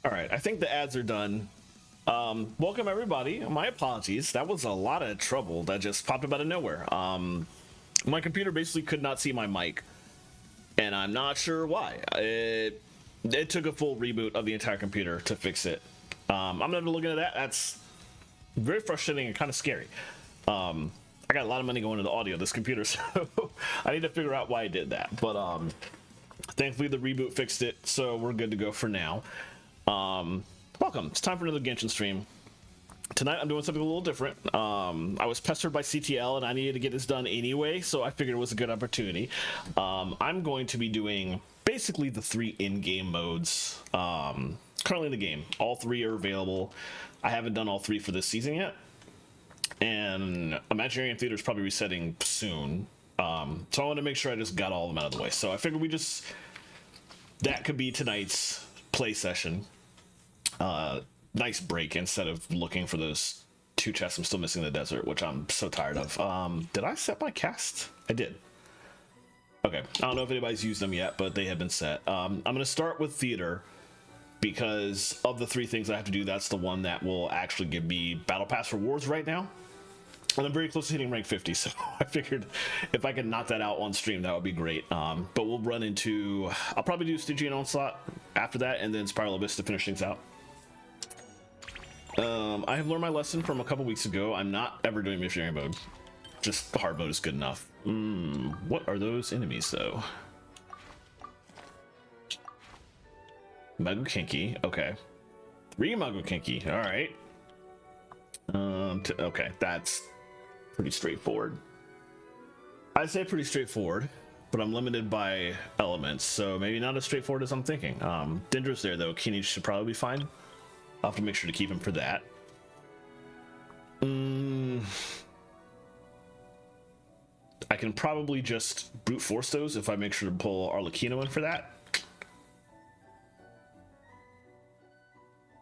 All right, I think the ads are done. Welcome everybody. My apologies. That was a lot of trouble that just popped up out of nowhere. My computer basically could not see my mic, and I'm not sure why. It took a full reboot of the entire computer to fix it. I'm never looking at that. That's very frustrating and kind of scary. I got a lot of money going into the audio of this computer, so I need to figure out why I did that. But thankfully the reboot fixed it, so we're good to go for now. Welcome. It's time for another Genshin stream. Tonight I'm doing something a little different. I was pestered by CTL and I needed to get this done anyway, so I figured it was a good opportunity. I'm going to be doing basically the 3 in-game modes currently in the game. All 3 are available. I haven't done all 3 for this season yet, and Imaginarium Theater is probably resetting soon. So I want to make sure I just got all of them out of the way. So I figured that could be tonight's play session. Nice break instead of looking for those 2 chests I'm still missing in the desert, which I'm so tired of. Did I set my cast? I did. Okay, I don't know if anybody's used them yet, but they have been set. I'm going to start with theater because of the 3 things I have to do. That's the one that will actually give me battle pass rewards right now, and I'm very close to hitting rank 50, so I figured if I could knock that out on stream, that would be great. But we'll run into, I'll probably do Stygian Onslaught after that, and then Spiral Abyss to finish things out. I have learned my lesson from a couple weeks ago. I'm not ever doing missionary mode. Just hard mode is good enough. What are those enemies though? Magukinki, okay. 3 Magukinki, all right. Okay, that's pretty straightforward. I'd say pretty straightforward, but I'm limited by elements, so maybe not as straightforward as I'm thinking. Dendra's there though. Kinich should probably be fine. I'll have to make sure to keep him for that. I can probably just brute force those if I make sure to pull Arlecchino in for that.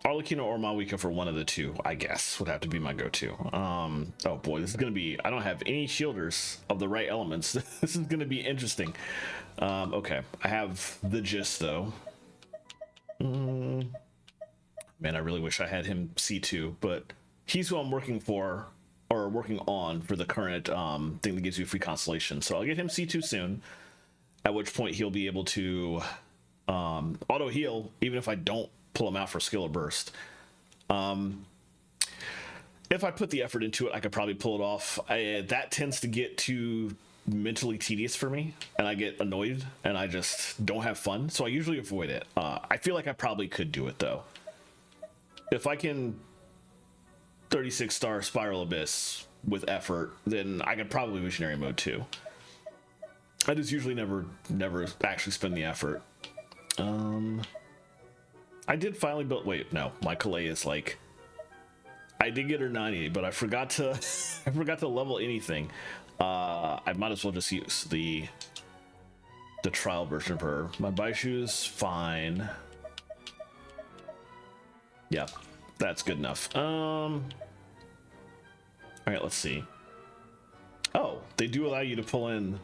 Arlecchino or Malwika for one of the 2, I guess, would have to be my go-to. Oh boy, this is gonna be, I don't have any shielders of the right elements. This is gonna be interesting. Okay, I have the gist though. Man, I really wish I had him C2, but he's who I'm working for, or working on for the current thing that gives you free constellation. So I'll get him C2 soon, at which point he'll be able to auto heal even if I don't pull him out for skill or burst. If I put the effort into it, I could probably pull it off. That tends to get too mentally tedious for me, and I get annoyed and I just don't have fun, so I usually avoid it. I feel like I probably could do it though. If I can 36-star Spiral Abyss with effort, then I could probably missionary mode too. I just usually never actually spend the effort. I did finally build, wait, no, my Calais is like, I did get her 90, but I forgot to I forgot to level anything. I might as well just use the trial version of her. My Baishu's fine. Yeah, that's good enough. All right, let's see. Oh, they do allow you to pull in.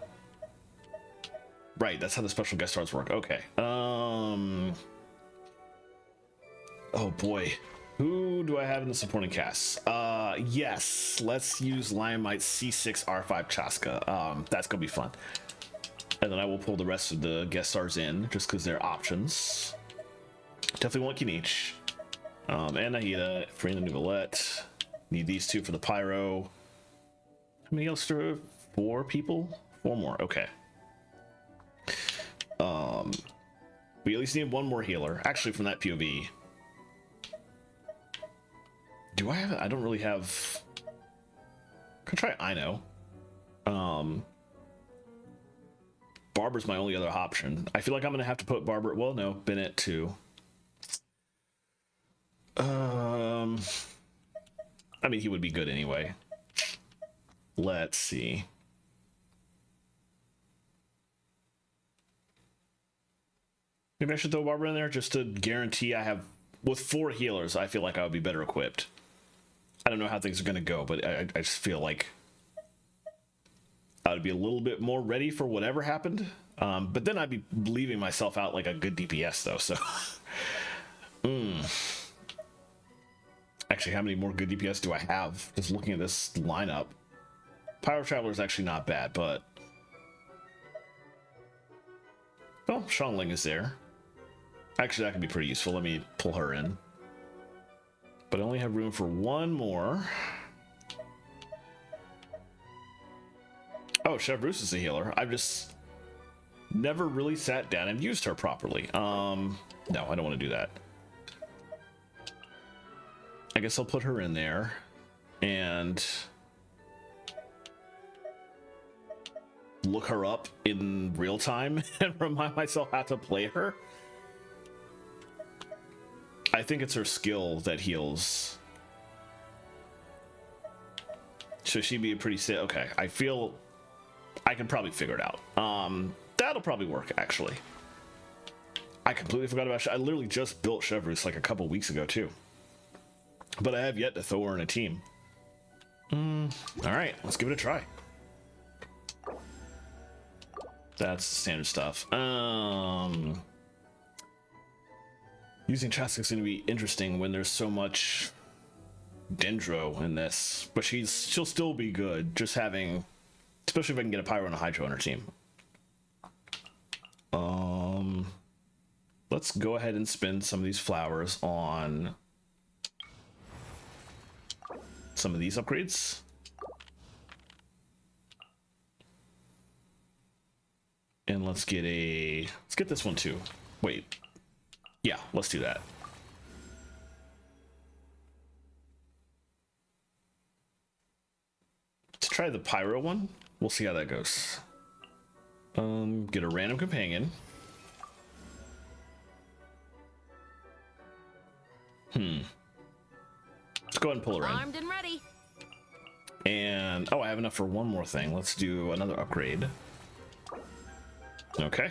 Right, that's how the special guest stars work. Okay. Oh boy, who do I have in the supporting cast? Yes, let's use Liamite C6 R5 Chaska. That's gonna be fun. And then I will pull the rest of the guest stars in just because they're options. Definitely want Kinich. And Nahida, Farina Nuvalette. Need these 2 for the pyro. How many else? 4 people? 4 more. Okay. We at least need 1 more healer. Actually, from that POV. Do I have? I don't really have. Could try Ino. Barber's my only other option. I feel like I'm gonna have to put Barber. Well, no, Bennett too. I mean, he would be good anyway. Let's see. Maybe I should throw Barbara in there just to guarantee I have, with 4 healers, I feel like I would be better equipped. I don't know how things are going to go, but I just feel like I would be a little bit more ready for whatever happened. But then I'd be leaving myself out like a good DPS though, so Actually, how many more good DPS do I have? Just looking at this lineup. Pyro Traveler is actually not bad, but... Oh, Shangling is there. Actually, that could be pretty useful. Let me pull her in. But I only have room for one more. Oh, Chevreuse is a healer. I've just never really sat down and used her properly. No, I don't want to do that. I guess I'll put her in there and look her up in real time and remind myself how to play her. I think it's her skill that heals. So she'd be a pretty safe. Okay, I feel I can probably figure it out. That'll probably work, actually. I completely forgot about I literally just built Chevreuse like a couple weeks ago, too. But I have yet to throw her in a team. Alright, let's give it a try. That's standard stuff. Using Chastix is going to be interesting when there's so much Dendro in this. But she'll still be good, just having... Especially if I can get a Pyro and a Hydro on her team. Let's go ahead and spend some of these flowers on some of these upgrades. And let's get this one too. Wait. Yeah, let's do that. Let's try the Pyro one. We'll see how that goes. Get a random companion. Let's go ahead and pull her in. Armed and ready. And oh, I have enough for one more thing. Let's do another upgrade. Okay.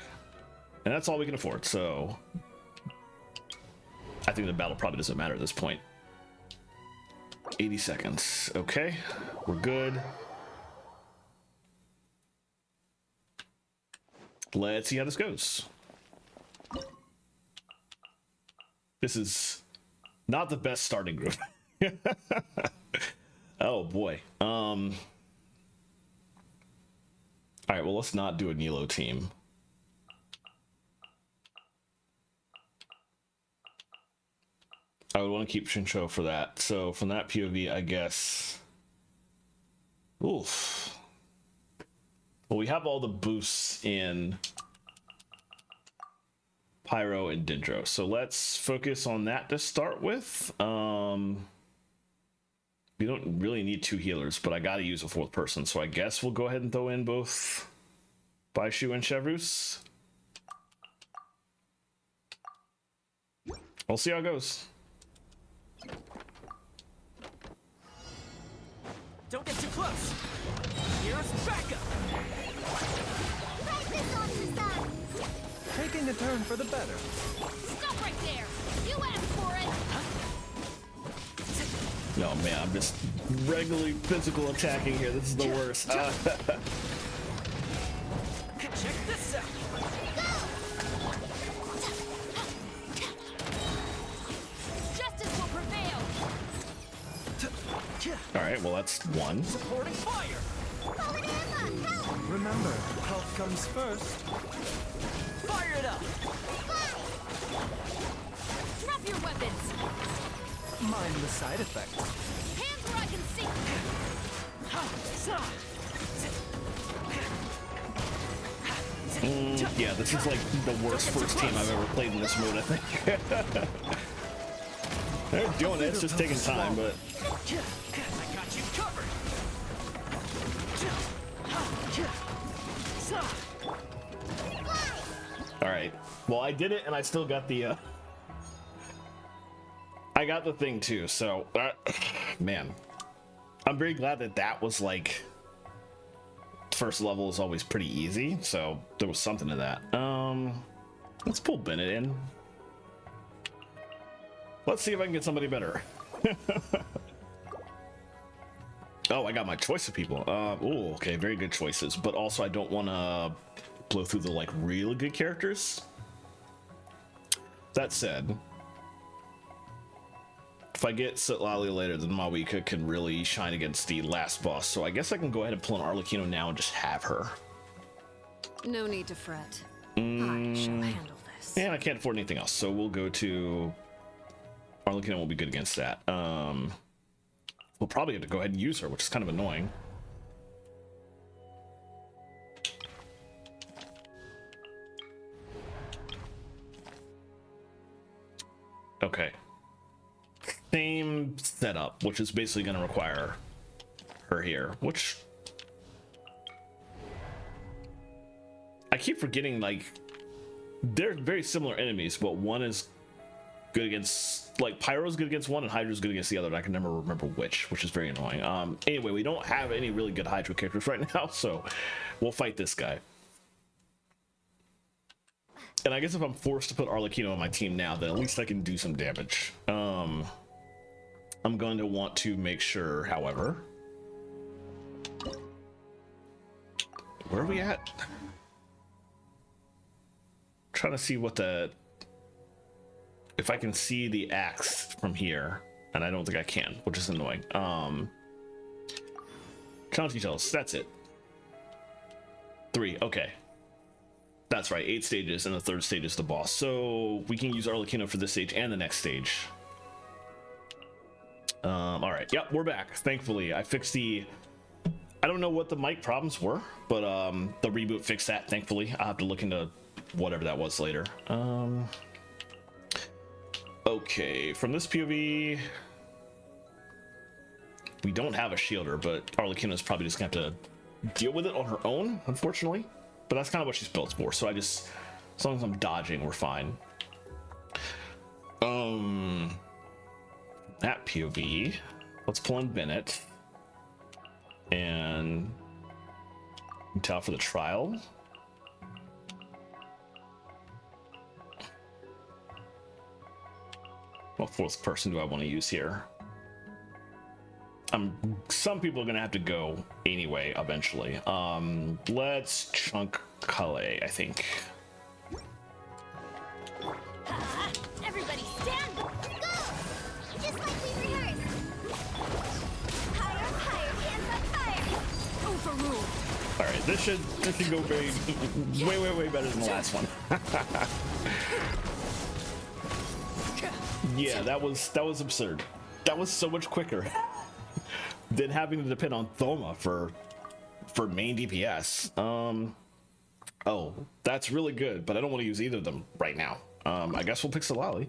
And that's all we can afford, so I think the battle probably doesn't matter at this point. 80 seconds. Okay, we're good. Let's see how this goes. This is not the best starting group. Oh boy. All right, well, let's not do a Nilo team. I would want to keep Shincho for that. So from that POV, I guess. Oof. Well, we have all the boosts in Pyro and Dendro, so let's focus on that to start with. We don't really need two healers, but I gotta use a fourth person, so I guess we'll go ahead and throw in both Baishu and Chevreuse. We'll see how it goes. Don't get too close. Here's backup. Taking a turn for the better. Stop right there. You asked for it. No, man, I'm just regularly physical attacking here. This is the worst. Check this out. Justice will prevail. All right, well, that's one. Supporting fire. Remember, health comes first. Fire it up. Drop your weapons. Mind the side effects. Hands where I can see. Yeah, this is like the worst first team I've ever played in this mode, I think. They're doing it, it's just taking time, but... I got you covered. Alright, well, I did it, and I still got the, I got the thing, too, so... man. I'm very glad that that was, like... First level is always pretty easy, so there was something to that. Let's pull Bennett in. Let's see if I can get somebody better. Oh, I got my choice of people. Oh, okay, very good choices. But also, I don't want to blow through the like really good characters. That said, If I get Sitlali later, then Mawika can really shine against the last boss. So I guess I can go ahead and pull an Arlecchino now and just have her. No need to fret. I shall handle this. And I can't afford anything else, so we'll go to Arlecchino. Will be good against that. We'll probably have to go ahead and use her, which is kind of annoying. Okay. Same setup, which is basically going to require her here, which I keep forgetting, like, they're very similar enemies, but one is good against, like, Pyro's good against one and Hydra's good against the other, and I can never remember which is very annoying. Anyway, we don't have any really good Hydra characters right now, so we'll fight this guy. And I guess if I'm forced to put Arlecchino on my team now, then at least I can do some damage. I'm going to want to make sure, however... Where are we at? Trying to see what the... If I can see the axe from here, and I don't think I can, which is annoying. Challenge details, that's it. 3, okay. That's right, 8 stages, and the 3rd stage is the boss. So we can use Arlecchino for this stage and the next stage. All right, yep, we're back. Thankfully, I fixed the... I don't know what the mic problems were, but the reboot fixed that, thankfully. I'll have to look into whatever that was later. Okay, from this POV... We don't have a shielder, but Arlecchino's probably just gonna have to deal with it on her own, unfortunately. But that's kind of what she's built for, so I just... As long as I'm dodging, we're fine. That POV... Let's pull in Bennett. And... Tell for the trial. What fourth person do I want to use here? Some people are gonna have to go anyway eventually. Let's chunk Calais, I think. Everybody stand! Go! Just like we rehearsed! Higher, higher, hands up higher! Overruled! Alright, this should go way better than the last one. Yeah, that was absurd. That was so much quicker than having to depend on Thoma for main DPS. Oh, that's really good, but I don't want to use either of them right now. I guess we'll pick Sitlali.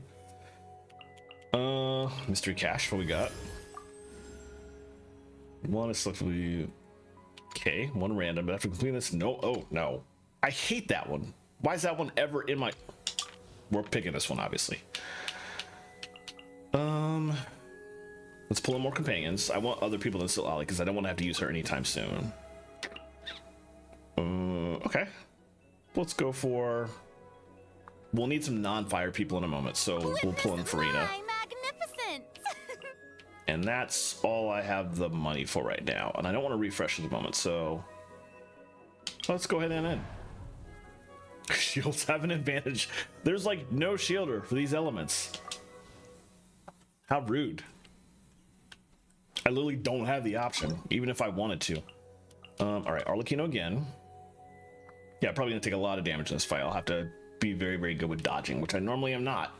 Mystery Cache, what we got? One is selectively... Okay, one random, but after completing this, no, oh, no. I hate that one. Why is that one ever in my... We're picking this one, obviously. Let's pull in more companions. I want other people than Sitlali because I don't want to have to use her anytime soon. Okay. Let's go for... We'll need some non-fire people in a moment, so we'll pull in Farina. Magnificent! And that's all I have the money for right now. And I don't want to refresh at the moment, so... Let's go ahead and end. Shields have an advantage. There's like no shielder for these elements. How rude. I literally don't have the option, even if I wanted to. Alright, Arlecchino again. Yeah, probably gonna take a lot of damage in this fight. I'll have to be very good with dodging, which I normally am not.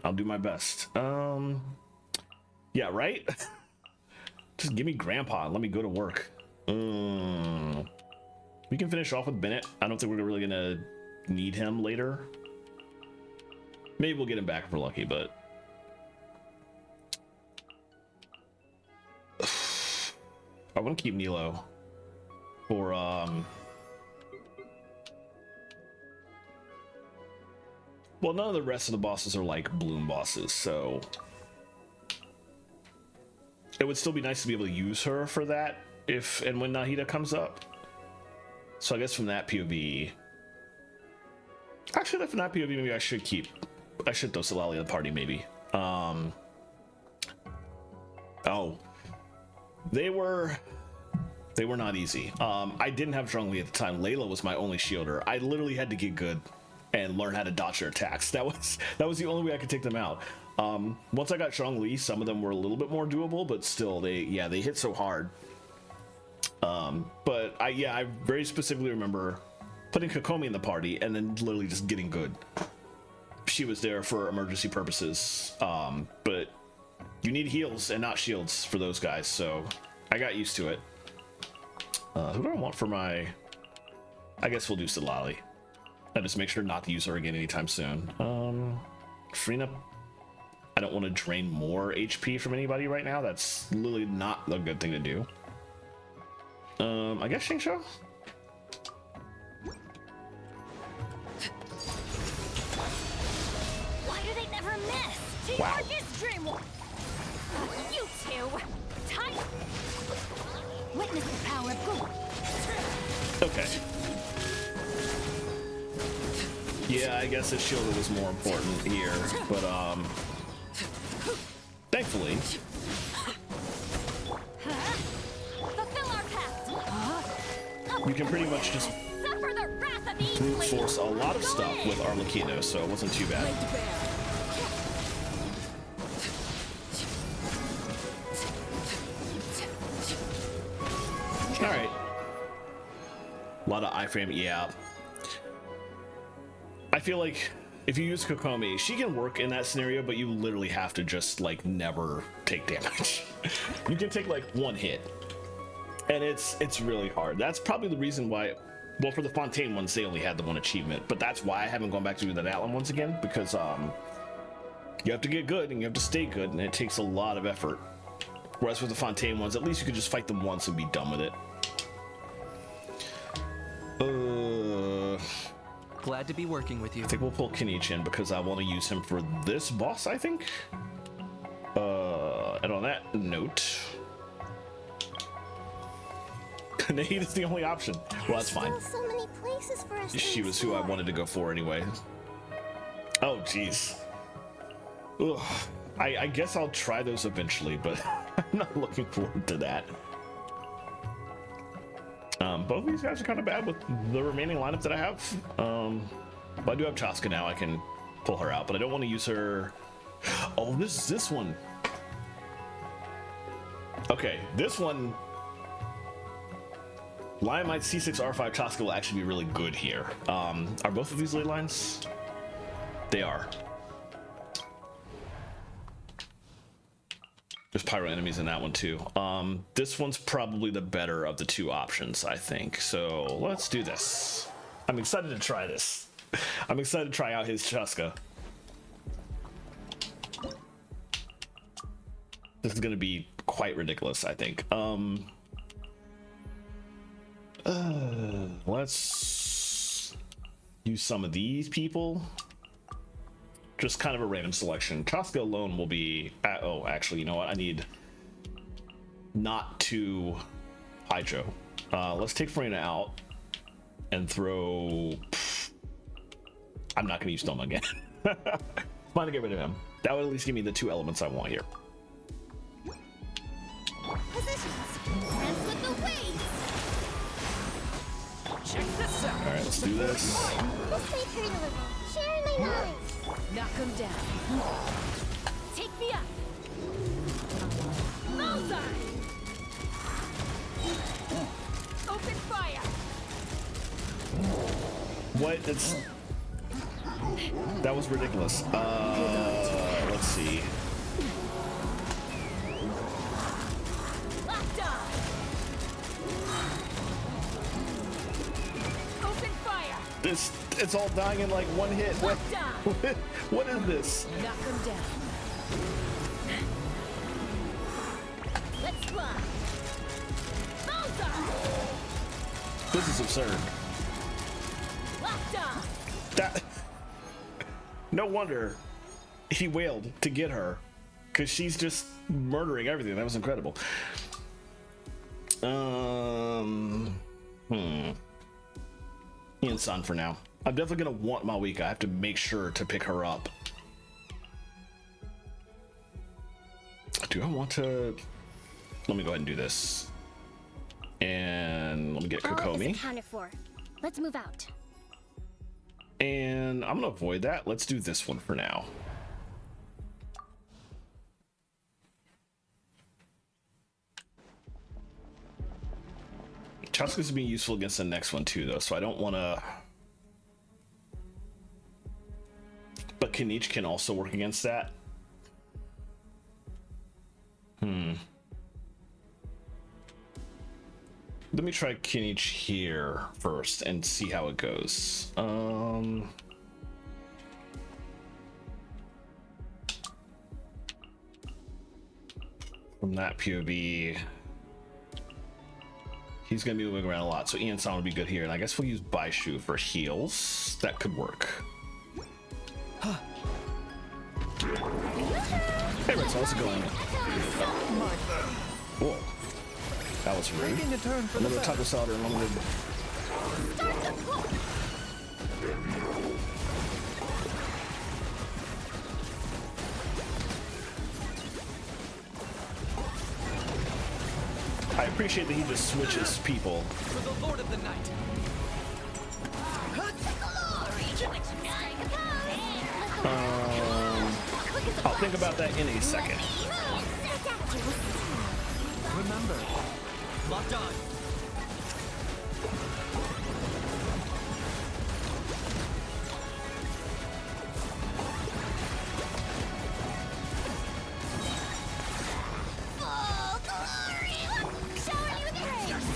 I'll do my best. Yeah, right? Just give me Grandpa and let me go to work. We can finish off with Bennett. I don't think we're really gonna need him later. Maybe we'll get him back if we're lucky, but... I want to keep Nilo for well, none of the rest of the bosses are like bloom bosses, so it would still be nice to be able to use her for that if and when Nahida comes up. So I guess from that POV, actually from that POV, maybe I should throw Sitlali in the party, maybe. Oh, they were not easy. I didn't have Zhongli at the time. Layla was my only shielder. I literally had to get good and learn how to dodge their attacks. That was the only way I could take them out. Once I got Zhongli, some of them were a little bit more doable, but still, they hit so hard. But I very specifically remember putting Kokomi in the party and then literally just getting good. She was there for emergency purposes, but you need heals and not shields for those guys, so I got used to it. Who do I want for my... I guess we'll do Silali. I just make sure not to use her again anytime soon. Frina, I don't want to drain more HP from anybody right now. That's literally not a good thing to do. I guess Xingqiu? Why do they never miss? To Wow. your dream. You two. Time. Witness the power of good. Okay. Yeah, I guess his shield was more important here, but thankfully. Fulfill our pact. You can pretty much just Suffer the wrath of brute evil. force a lot of Go stuff in. with Arlecchino, so it wasn't too bad. Alright. A lot of iframe, yeah. I feel like if you use Kokomi, she can work in that scenario, but you literally have to just like never take damage. You can take like one hit, and it's really hard. That's probably the reason why. Well, for the Fontaine ones, they only had the one achievement, but that's why I haven't gone back to do the Atlan ones again, because you have to get good and you have to stay good, and it takes a lot of effort. Whereas with the Fontaine ones, at least you could just fight them once and be done with it. Glad to be working with you. I think we'll pull Kinichin because I want to use him for this boss, I think. And on that note, Nahid is the only option. Well, that's fine. Still so many places for us to She was who I explore. wanted to go for anyway. Oh, jeez. Ugh. I guess I'll try those eventually, but I'm not looking forward to that. Both of these guys are kind of bad with the remaining lineup that I have. But I do have Chaska now. I can pull her out, but I don't want to use her. Oh, this one. Okay, this one. Lion Might C6 R5 Chaska will actually be really good here. Are both of these ley lines? They are. There's pyro enemies in that one too. This one's probably the better of the two options, I think. So let's do this. I'm excited to try this. I'm excited to try out his Chaska. This is gonna be quite ridiculous, I think. Let's use some of these people. Just kind of a random selection. Chaska alone will be... oh, actually, you know what? I need not to Hydro. Let's take Farina out and throw... I'm not going to use Stoma again. Fine to get rid of him. That would at least give me the two elements I want here. Positions. Dance with the waves. Check this out. All right, let's do this. We'll stay true to the sharing my knowledge. Knock him down. Take me up. Bullseye. Open fire. What? That was ridiculous. Let's see. Locked on. Open fire. It's all dying in like one hit. What? Locked on. What is this? Knock him down. Let's fly. Bullseye. This is absurd. Locked on. That. No wonder he wailed to get her, because she's just murdering everything. That was incredible. Ian Sun for now. I'm definitely gonna want Malika. I have to make sure to pick her up. Do I want to? Let me go ahead and do this. And let me get All is Kokomi. accounted for. Let's move out. And I'm gonna avoid that. Let's do this one for now. Chuska's being useful against the next one too, though, so I don't want to. But Kanich can also work against that. Let me try Kanich here first and see how it goes. From that POV, he's gonna be moving around a lot, so Ian San would be good here, and I guess we'll use Baishu for heals. That could work. Hey Ritz, how's it going? Whoa. That was rude. Taking a turn for Another the taco salad and unlimited. I appreciate that he just switches people. For the Lord of the Night. I'll think about that in a second. Remember, locked on.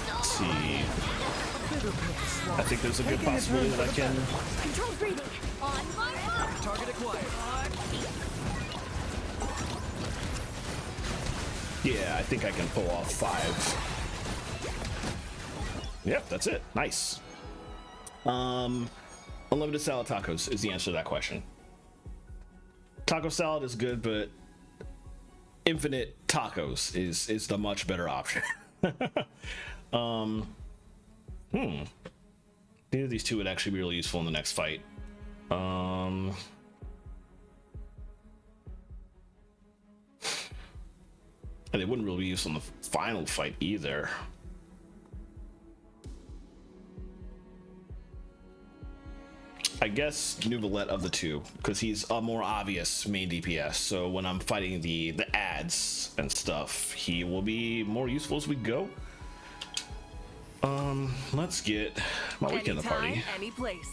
Let's see. I think there's a good possibility that I can. Control breathing. On my mark. Target acquired. Yeah, I think I can pull off 5. Yep, that's it. Nice. Unlimited salad tacos is the answer to that question. Taco salad is good, but infinite tacos is the much better option. Neither of these two would actually be really useful in the next fight. And they wouldn't really be useful in the final fight either. I guess Nuvolette of the two, because he's a more obvious main DPS. So when I'm fighting the ads and stuff, he will be more useful as we go. Let's get my weekend the party. Any place.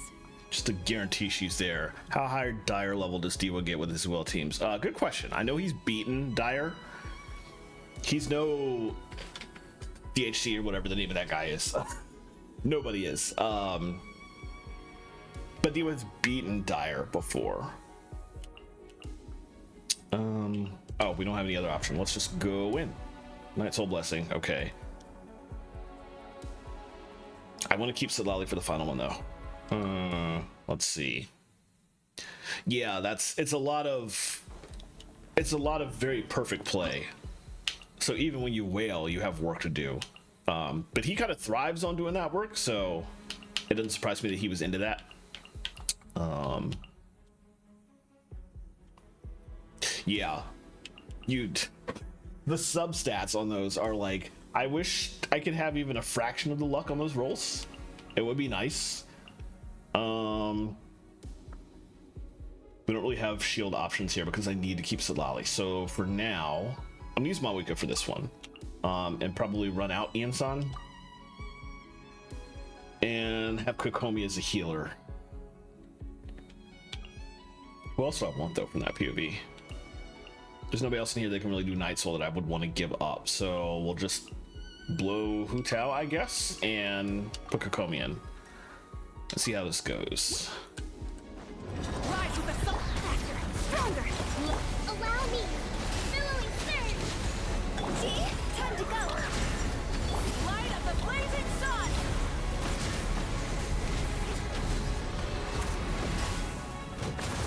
Just to guarantee she's there. How high Dire level does Diwa get with his will teams? Good question. I know he's beaten Dire. He's no DHC or whatever the name of that guy is. Nobody is. But Diwa's beaten Dire before. Oh, we don't have any other option. Let's just go in. Night Soul Blessing. Okay. I want to keep Sidlali for the final one though. Let's see. Yeah, it's a lot of very perfect play. So even when you wail, you have work to do. But he kind of thrives on doing that work, so it doesn't surprise me that he was into that. Yeah, the substats on those are like, I wish I could have even a fraction of the luck on those rolls. It would be nice. We don't really have shield options here because I need to keep Sidlali. So for now, I'm gonna use Mawika for this one, and probably run out Ian-san, and have Kokomi as a healer. Who else do I want though from that POV? There's nobody else in here that can really do Night Soul that I would want to give up, so we'll just blow Hu Tao, I guess, and put Kokomi in. Let's see how this goes. Rise with the soul. Faster. Stronger. Allow me. Billowing surge. G, time to go. Light of the blazing sun.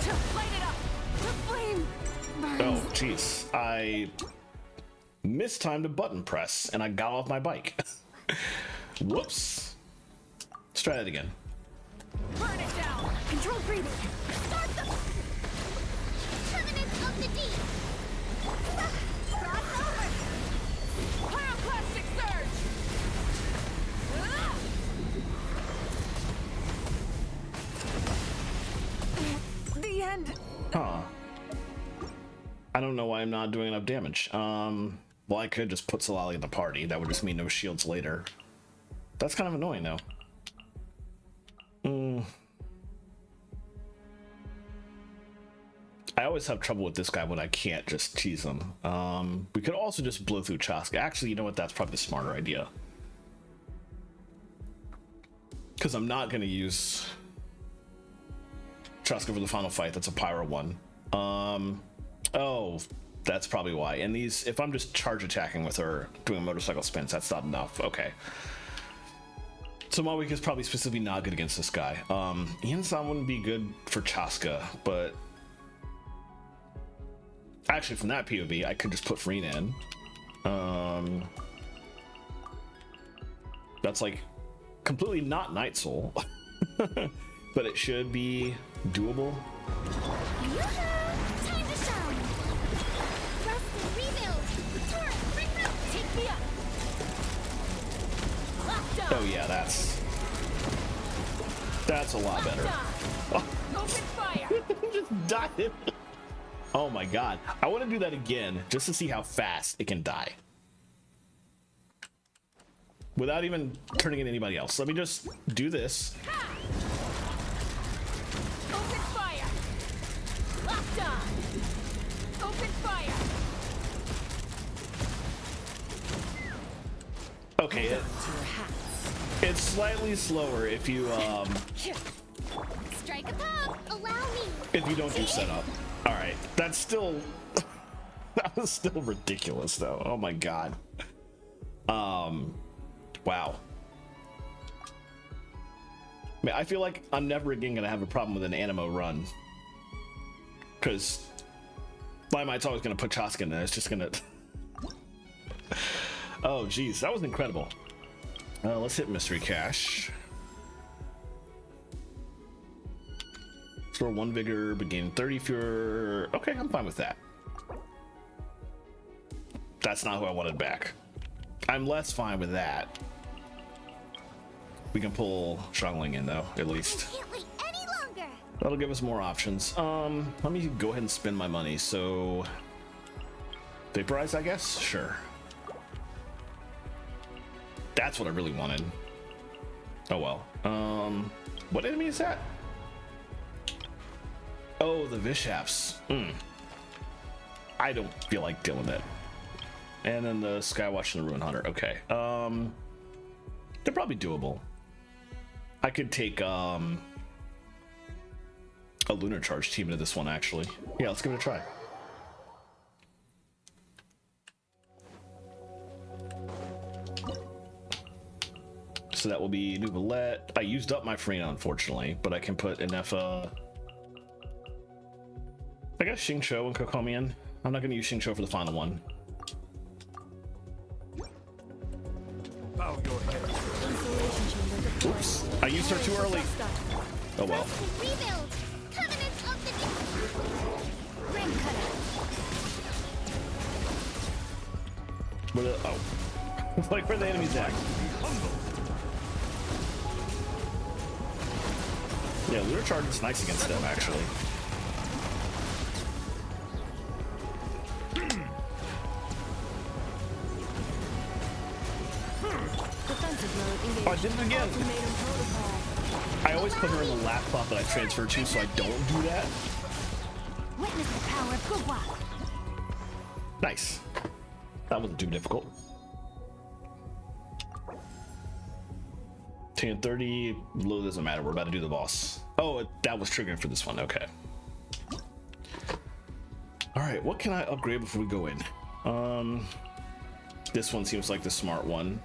To light it up. The flame burns. Oh, jeez. I mistimed a button press, and I got off my bike. Whoops. Let's try that again. Burn it down. Control breathing. Start the Covenants of the Deep. Cross over. Pyroclastic surge. Ah! I don't know why I'm not doing enough damage. Well, I could just put Solali in the party. That would just mean no shields later. That's kind of annoying, though. I always have trouble with this guy when I can't just tease him. We could also just blow through Chaska. Actually, you know what? That's probably the smarter idea. Because I'm not going to use Chaska for the final fight. That's a Pyro one. Oh, that's probably why. And these, if I'm just charge attacking with her, doing motorcycle spins, that's not enough. Okay. So my weak is probably specifically not good against this guy. Ian-san wouldn't be good for Chaska, but actually from that POV, I could just put Farina in. That's like completely not Night Soul, but it should be doable. Yoo-hoo! Time to shine! Rust and rebuild! Turret, bring them! Take me up! Locked Oh yeah, that's a lot better. Open fire! Just died. Oh my god. I want to do that again just to see how fast it can die. Without even turning in anybody else. Let me just do this. Open fire! Locked on! Open fire! Okay, it's slightly slower if you Strike a pop! Allow me! if you don't do setup. All right, that's still that was still ridiculous though. Oh my god. Wow. I mean, I feel like I'm never again gonna have a problem with an Animo run, because Limeline's always gonna put Chaska in there. It's just gonna. Oh geez, that was incredible. Let's hit Mystery Cache. Restore 1 vigor, begin 30 fewer. Okay, I'm fine with that. That's not who I wanted back. I'm less fine with that. We can pull Shangling in though, at least. I can't wait any longer! That'll give us more options. Let me go ahead and spend my money. So, Vaporize, I guess? Sure. That's what I really wanted. Oh well. What enemy is that? Oh, the Vishaps. I don't feel like dealing with it. And then the Skywatch and the Ruin Hunter. Okay. They're probably doable. I could take a Lunar Charge team into this one, actually. Yeah, let's give it a try. So that will be Nuvolette. I used up my Farina, unfortunately, but I can put Inefa. I guess Xingqiu and Kokomi in. I'm not going to use Xingqiu for the final one. Bow your head. Oops, I used her too early. Oh well. Rebuild! Covenant of the deep! Ring cutter! Where the, oh. Like where the enemies at? Yeah, Lunar Charge is nice against them, actually. Oh, I did it again. I always put her in the last spot that I transfer to, so I don't do that. Witness the power of Gugwa! Nice. That wasn't too difficult. 10:30. Low doesn't matter. We're about to do the boss. Oh, that was triggered for this one. Okay. All right. What can I upgrade before we go in? This one seems like the smart one.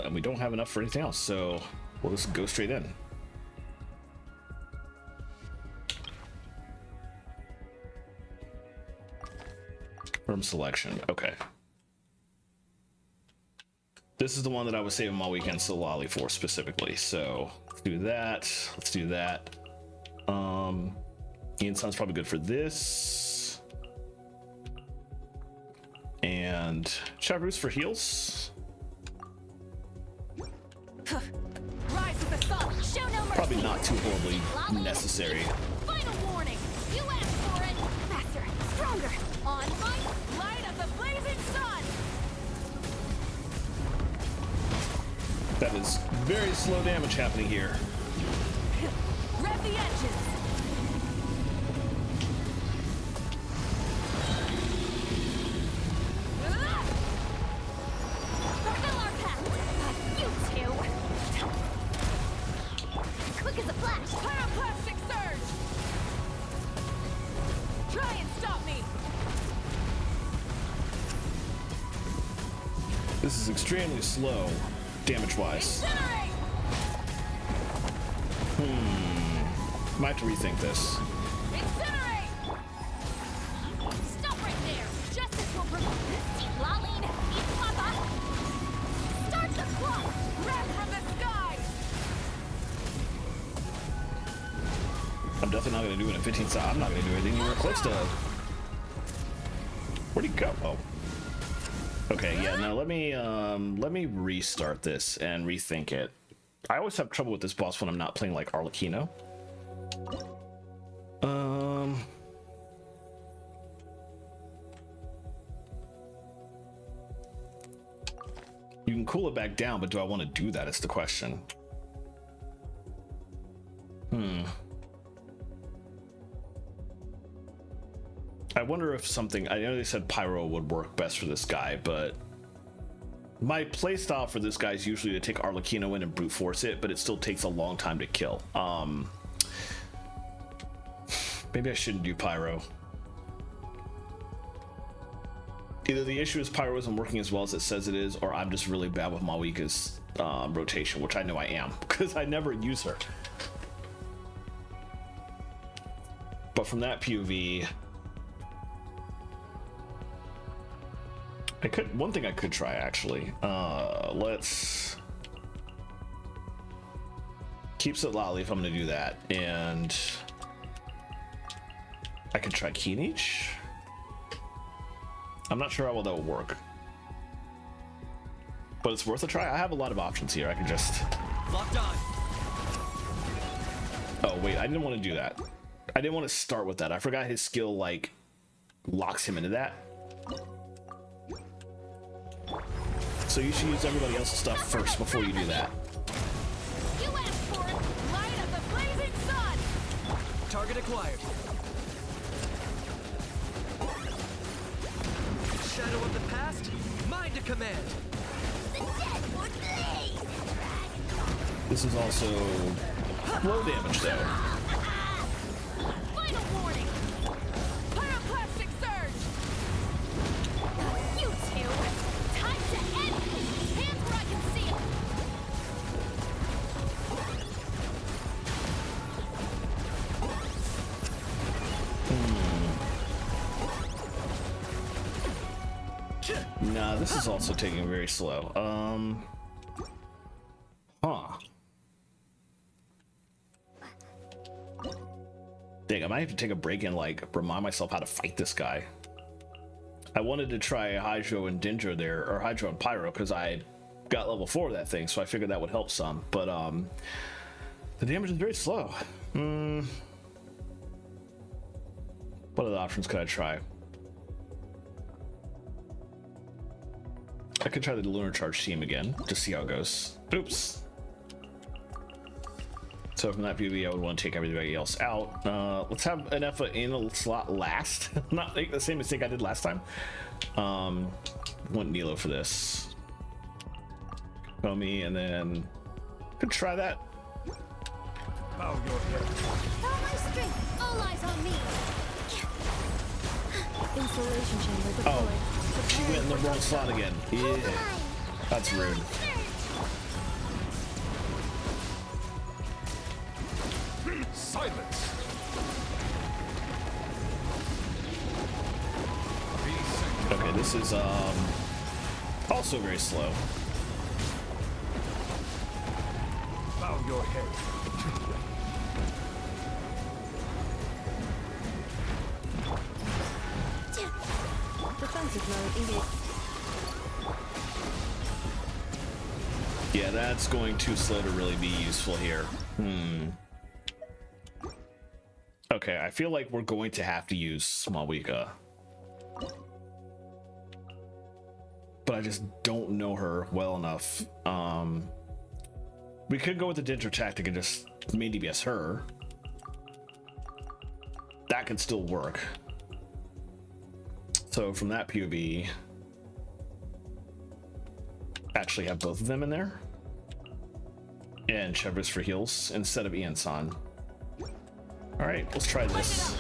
And we don't have enough for anything else, so we'll just go straight in. From selection. Okay. This is the one that I was saving my weekend Solali for specifically. So let's do that. Let's do that. Ian-san's probably good for this. And Chavrus for heals. Rise with the sun. Show no mercy. Probably not too horribly necessary. Final warning. You asked for it. Faster, stronger. On light, light of the blazing sun. That is very slow damage happening here. Rev the engines. Fulfill our path. You two. Quick as a flash. Pyroclastic surge. Try and stop me. This is extremely slow, damage-wise. Incinerate. Might have to rethink this. Incinerate. Stop right there. Justice will prevail. Laline, eat Papa. Start the clock. Rev from the sky. I'm definitely not going to do it in 15 seconds. I'm not going to do anything anywhere close to... Where'd he go? Oh. Okay, yeah, no, let me restart this and rethink it. I always have trouble with this boss when I'm not playing like Arlecchino. You can cool it back down, but do I want to do that is the question. I wonder if something, I know they said Pyro would work best for this guy, but my playstyle for this guy is usually to take Arlecchino in and brute force it, but it still takes a long time to kill. Maybe I shouldn't do Pyro. Either the issue is Pyro isn't working as well as it says it is, or I'm just really bad with Malika's rotation, which I know I am, because I never use her. But from that POV, one thing I could try actually. Let's keeps it Lolly if I'm gonna do that, and I could try Keenich. I'm not sure how well that will work, but it's worth a try. I have a lot of options here. I can just Locked on. Oh wait, I didn't want to do that. I didn't want to start with that. I forgot his skill like locks him into that. So you should use everybody else's stuff first before you do that. You asked for it. Light of the blazing sun. Target acquired. Shadow of the past, mind to command. The dead would blaze. This is also low damage though. Final warning. Pyroclastic surge. You two. Time to end. Hands where I can see them. Nah, this is also taking very slow. Dang, I might have to take a break and like remind myself how to fight this guy. I wanted to try Hydro and Dendro there, or Hydro and Pyro, because I got level 4 of that thing, so I figured that would help some. But the damage is very slow. What other options could I try? I could try the Lunar Charge team again, to see how it goes. Oops. So from that PV, I would want to take everybody else out. Let's have an Effa in a slot last. Not make the same mistake I did last time. Want Nilo for this. Komi, and then could try that. Bow your head. All my strength. All eyes on me. Installation chamber deployed. Oh, she went in the wrong slot again. Yeah, that's rude. Silence. Okay, this is also very slow. Bow your head. Defensive mode engaged. Yeah, that's going too slow to really be useful here. Okay, I feel like we're going to have to use Smallweeka. But I just don't know her well enough. We could go with the Dentro tactic and just main DBS her. That could still work. So from that POV, actually have both of them in there. And Chevrolet for heals instead of Ian-san. All right, let's try this.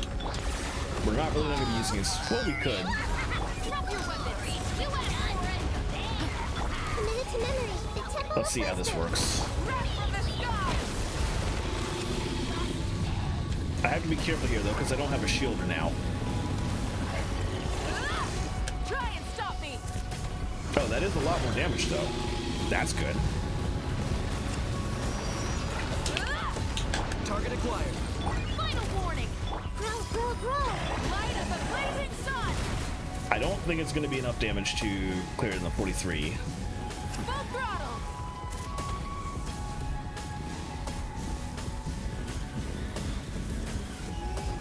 We're not really going to be using this. Well, we could. Let's see how this works. I have to be careful here, though, because I don't have a shielder now. Try and stop me. Oh, that is a lot more damage, though. That's good. Target acquired. Final warning. Grow. Light of the blazing sun. I don't think it's going to be enough damage to clear it in the 43. Full throttle.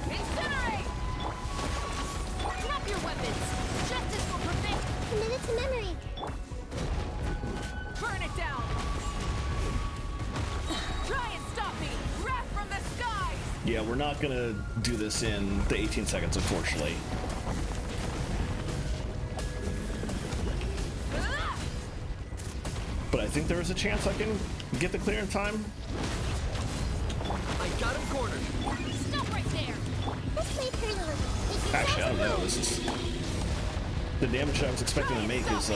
Incinerate. Drop your weapons. Justice will prevent. Committed to memory. Burn it down. Try and stop me. Wrath from the skies. Yeah, we're not going to do this in the 18 seconds, unfortunately. But I think there is a chance I can get the clear in time. I got him cornered. Stop right there. Let's play pretty little. Actually, I don't know. This is the damage I was expecting to make is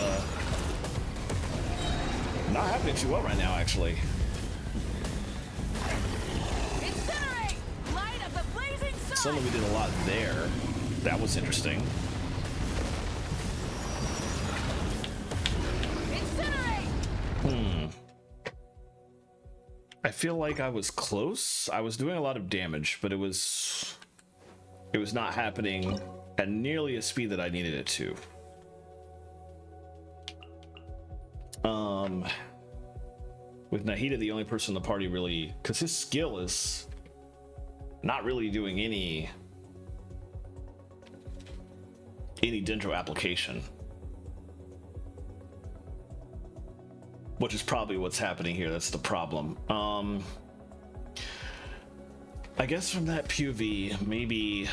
not happening too well right now, actually. Incinerate. Light of the blazing sun. Suddenly we did a lot there. That was interesting. I feel like I was close. I was doing a lot of damage, but it was not happening at nearly a speed that I needed it to. With Nahida the only person in the party really, because his skill is not really doing any Dendro application. Which is probably what's happening here. That's the problem. I guess from that POV, maybe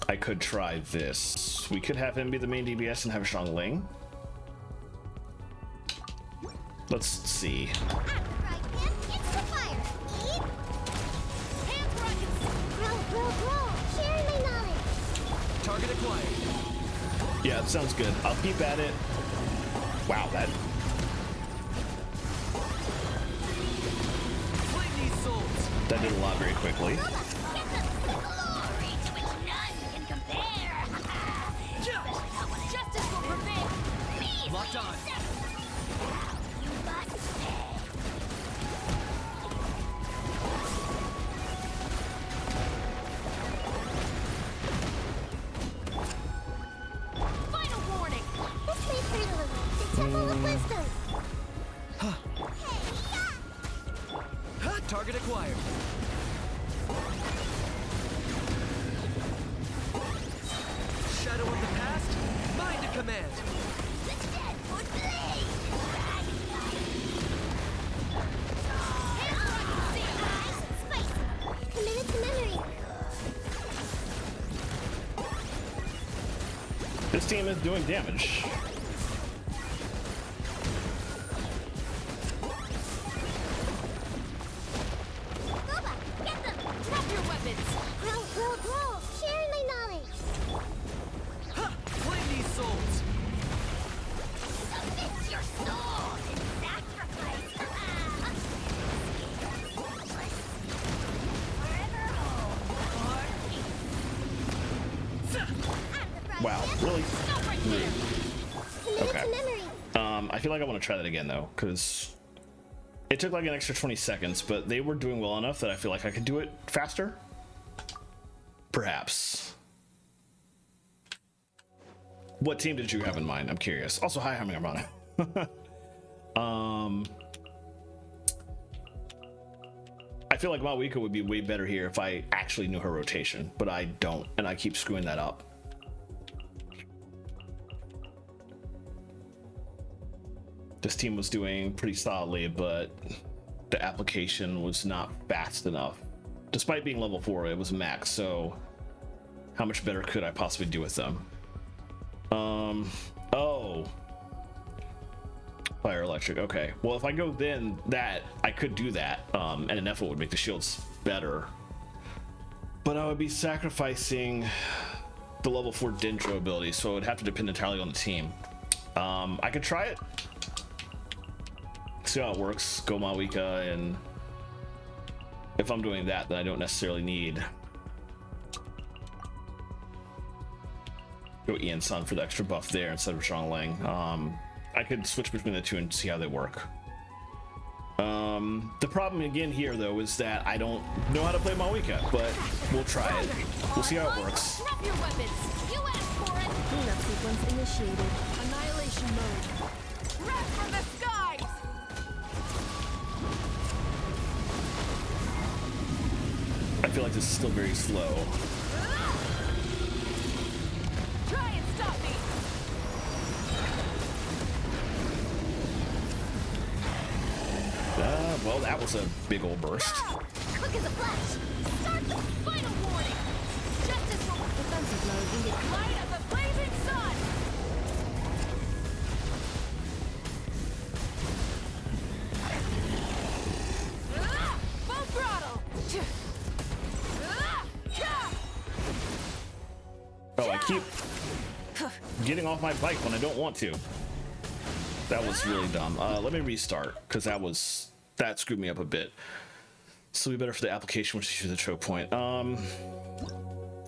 I could try this. We could have him be the main DBS and have Zhang Ling. Let's see. Target acquired. Yeah, it sounds good. I'll keep at it. Wow, that did a lot very quickly. Justice will prevail. Locked on. Final warning. This may pretty little. The temple of wisdom. Target acquired. Shadow of the past, mind to command. The dead would bleed. Committed to memory. This team is doing damage. Boba, get them. Drop your weapons. Grow. Sharing my knowledge. Claim these souls. Submit your soul in sacrifice. Forever home or peace. Wow, really? Stop right there. Okay. To memory. I feel like I want to try that again though, because it took like an extra 20 seconds, but they were doing well enough that I feel like I could do it faster. Perhaps. What team did you have in mind? I'm curious. Also, hi, Haming Armana. I feel like Malwika would be way better here if I actually knew her rotation, but I don't, and I keep screwing that up. This team was doing pretty solidly, but the application was not fast enough. Despite being level 4, it was max, so how much better could I possibly do with them? Oh. Fire electric, okay. Well, if I go then that, I could do that, and an F would make the shields better. But I would be sacrificing the level 4 Dendro ability, so it would have to depend entirely on the team. I could try it. See how it works, go Malwika, and if I'm doing that, then I don't necessarily need go Ian Sun for the extra buff there instead of Zhongling. I could switch between the two and see how they work. The problem again here though is that I don't know how to play Malwika, but we'll try it. We'll see how it works. Drop your weapons. You asked for it. Cleanup sequence initiated. Annihilation mode. Wrath from the skies. I feel like this is still very slow. Try and stop me. Well, that was a big old burst. Quick as a flash. Start the final warning. Justice will Defensive mode engaged. light of the blazing sun. Full throttle. Oh, I keep getting off my bike when I don't want to. That was really dumb. Let me restart, because that screwed me up a bit. So we better for the application, which is the choke point.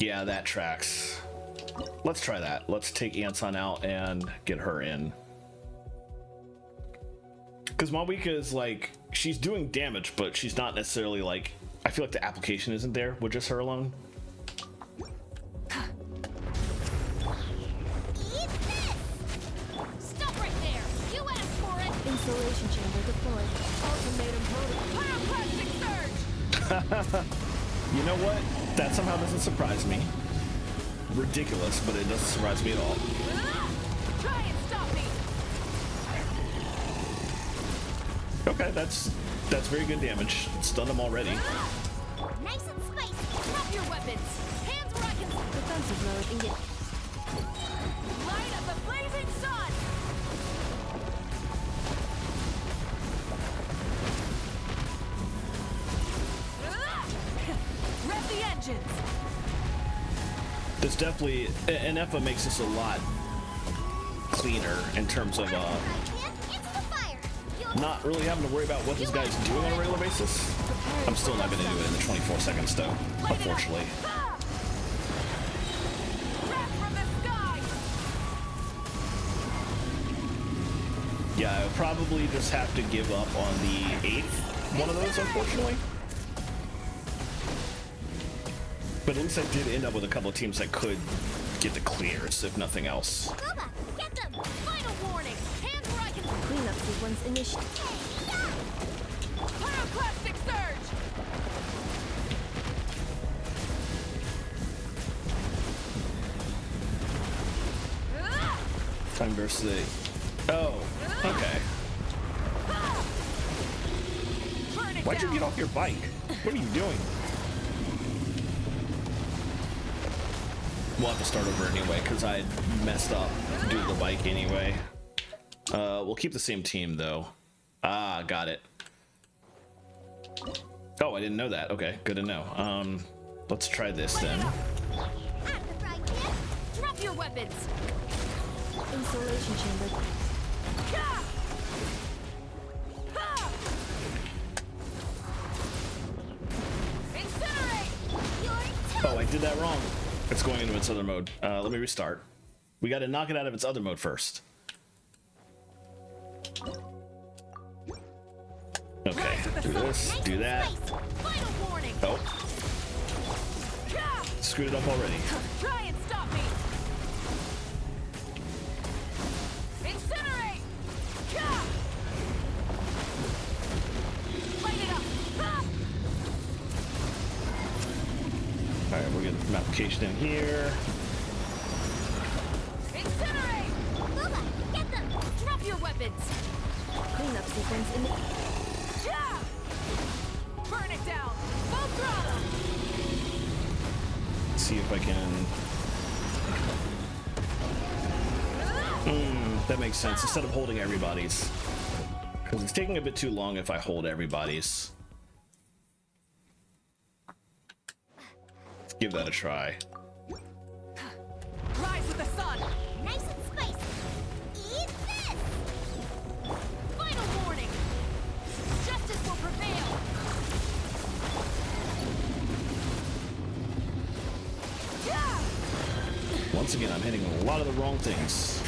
Yeah, that tracks. Let's try that. Let's take Anson out and get her in. Because Malwika is like, she's doing damage, but she's not necessarily like, I feel like the application isn't there with just her alone. Eat this. Stop right there. You asked for it. Installation chamber deployed. Ultimatum protocol. Pyroclastic surge. You know what? That somehow doesn't surprise me. Ridiculous, but it doesn't surprise me at all. Try and stop me. Okay, that's very good damage. Stunned him already. Nice and spicy. Drop your weapons. Hands where I can. Defensive mode engaged. Light of the blazing sun. Rev the engines. This definitely, and Effa makes this a lot cleaner in terms of not really having to worry about what this guy's doing on a regular basis. I'm still not going to do it in the 24 seconds though, unfortunately. Wrath from the sky. Yeah, I would probably just have to give up on the 8th one of those, unfortunately. But at least I did end up with a couple of teams that could get the clears, if nothing else. Boba, get them. Final warning. Hands where I can. Cleanup sequence initiated. Pyroclastic surge. Time burst the... Oh, okay. Burn it Why'd you down. get off your bike? What are you doing? We'll have to start over anyway, because I messed up due to the bike anyway. We'll keep the same team, though. Ah, got it. Oh, I didn't know that. Okay, good to know. Let's try this then. At the fry pan. Drop your weapons. Installation chamber. Ha! Ha! Incinerate! Your Oh, I did that wrong. It's going into its other mode. Let me restart. We got to knock it out of its other mode first. Okay, do this, do that. Final warning. Oh, Ha! screwed it up already. Try and stop me. Incinerate! Light it up. Ha! All right, we're getting some application in here. Incinerate! Lula, get them! Drop your weapons! Cleanup sequence in the. Yeah! Burn it down! Full throttle! Let's see if I can. That makes sense. Instead of holding everybody's, because it's taking a bit too long if I hold everybody's. Let's give that a try. Rise with the sun! Nice and spicy. Eat this! Final warning! Justice will prevail! Yeah! Once again, I'm hitting a lot of the wrong things.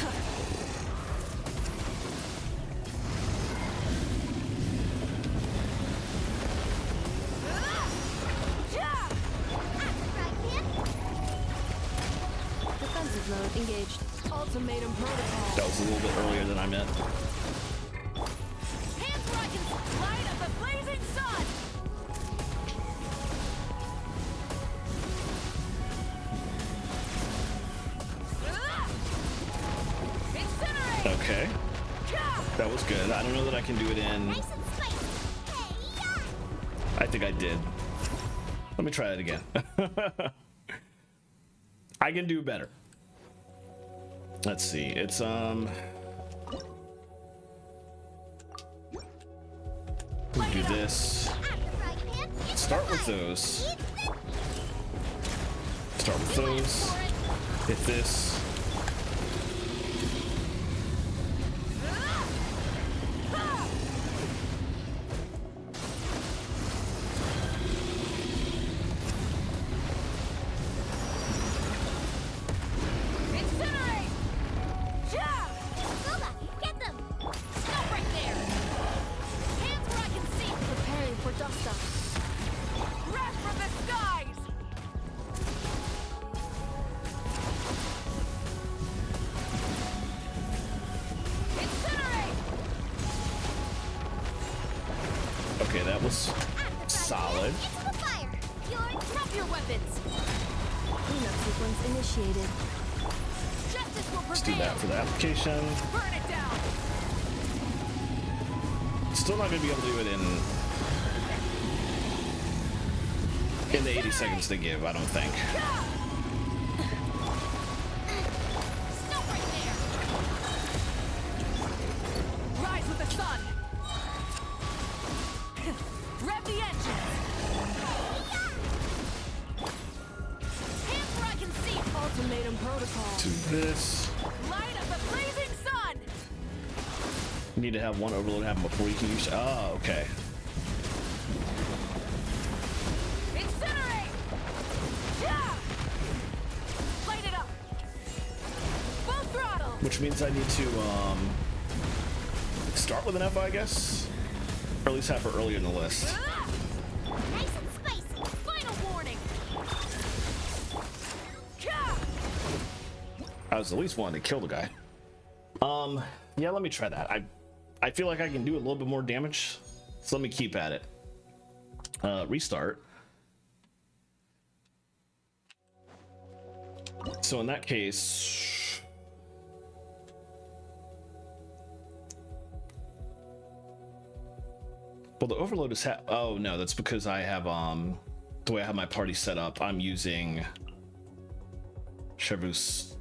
Yeah! Right here. Defensive mode engaged. Ultimatum protocol. That was a little bit earlier than I meant. Hands where I can light of the blazing sun! Incinerate! Okay, Yeah! that was good. I don't know that I can do it in. Nice and spicy. Hey, yeah! I think I did. Let me try it again. I can do better. Let's see. It's we'll do this. Right hand. Start with those. Start with those. Hit this. Incinerate! Yeah! Lula, get them! Stop right there! Hands where I can see! Preparing for dust up. Wrath from the skies! Incinerate! Okay, that was solid. Into the fire. Drop your weapons! Cleanup sequence initiated. Justice will prevail! Let's do that for the application. Burn it down! Still not gonna be able to do it in the 80 seconds they give, I don't think. Yeah! Stop right there! Rise with the sun! Rev the engine! Hands where I can see! Ultimatum protocol. Do this. Light of the blazing sun! You need to have one overload happen before you can use. Oh, okay. Incinerate! Yeah! Light it up! Full throttle! Which means I need to start with an F, I guess, or at least have her earlier in the list. Nice and spicy. Final warning! Yeah! I was at least wanting to kill the guy. Yeah, let me try that. I feel like I can do a little bit more damage, so let me keep at it. Restart. So in that case, well, the overload is oh no, that's because I have the way I have my party set up. I'm using Chevu's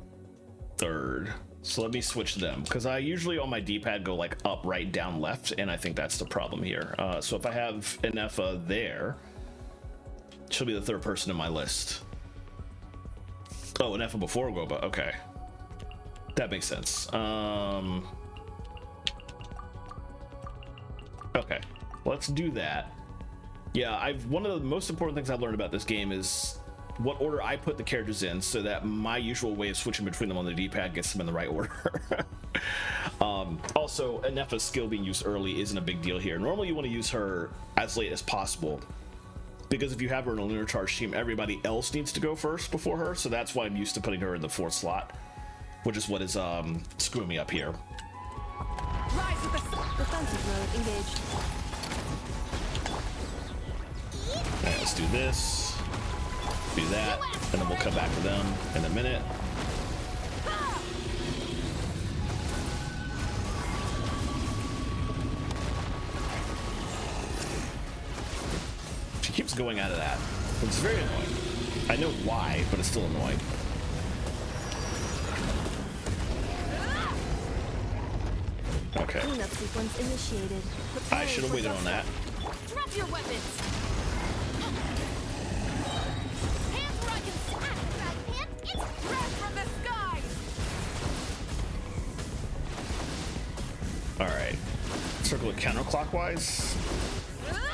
third. So let me switch them, because I usually on my D-pad go like up, right, down, left, and I think that's the problem here. So if I have Inefa there, she'll be the third person in my list. Oh, Inefa before Goba, okay. That makes sense. Okay, let's do that. Yeah, one of the most important things I've learned about this game is what order I put the characters in, so that my usual way of switching between them on the D-pad gets them in the right order. Also, Inefa's skill being used early isn't a big deal here. Normally you want to use her as late as possible, because if you have her in a lunar charge team, everybody else needs to go first before her, so that's why I'm used to putting her in the 4th slot, which is what is screwing me up here. Rise with the sun. Defensive mode engaged. Alright, let's do this. Do that. And then we'll come back to them in a minute. She keeps going out of that. It's very annoying. I know why, but it's still annoying. Okay. Cleanup sequence initiated. I should have waited on that. Drop your weapons. Hands where I can snap. Frog hand. It's breath from the sky. Alright. Circle it counterclockwise.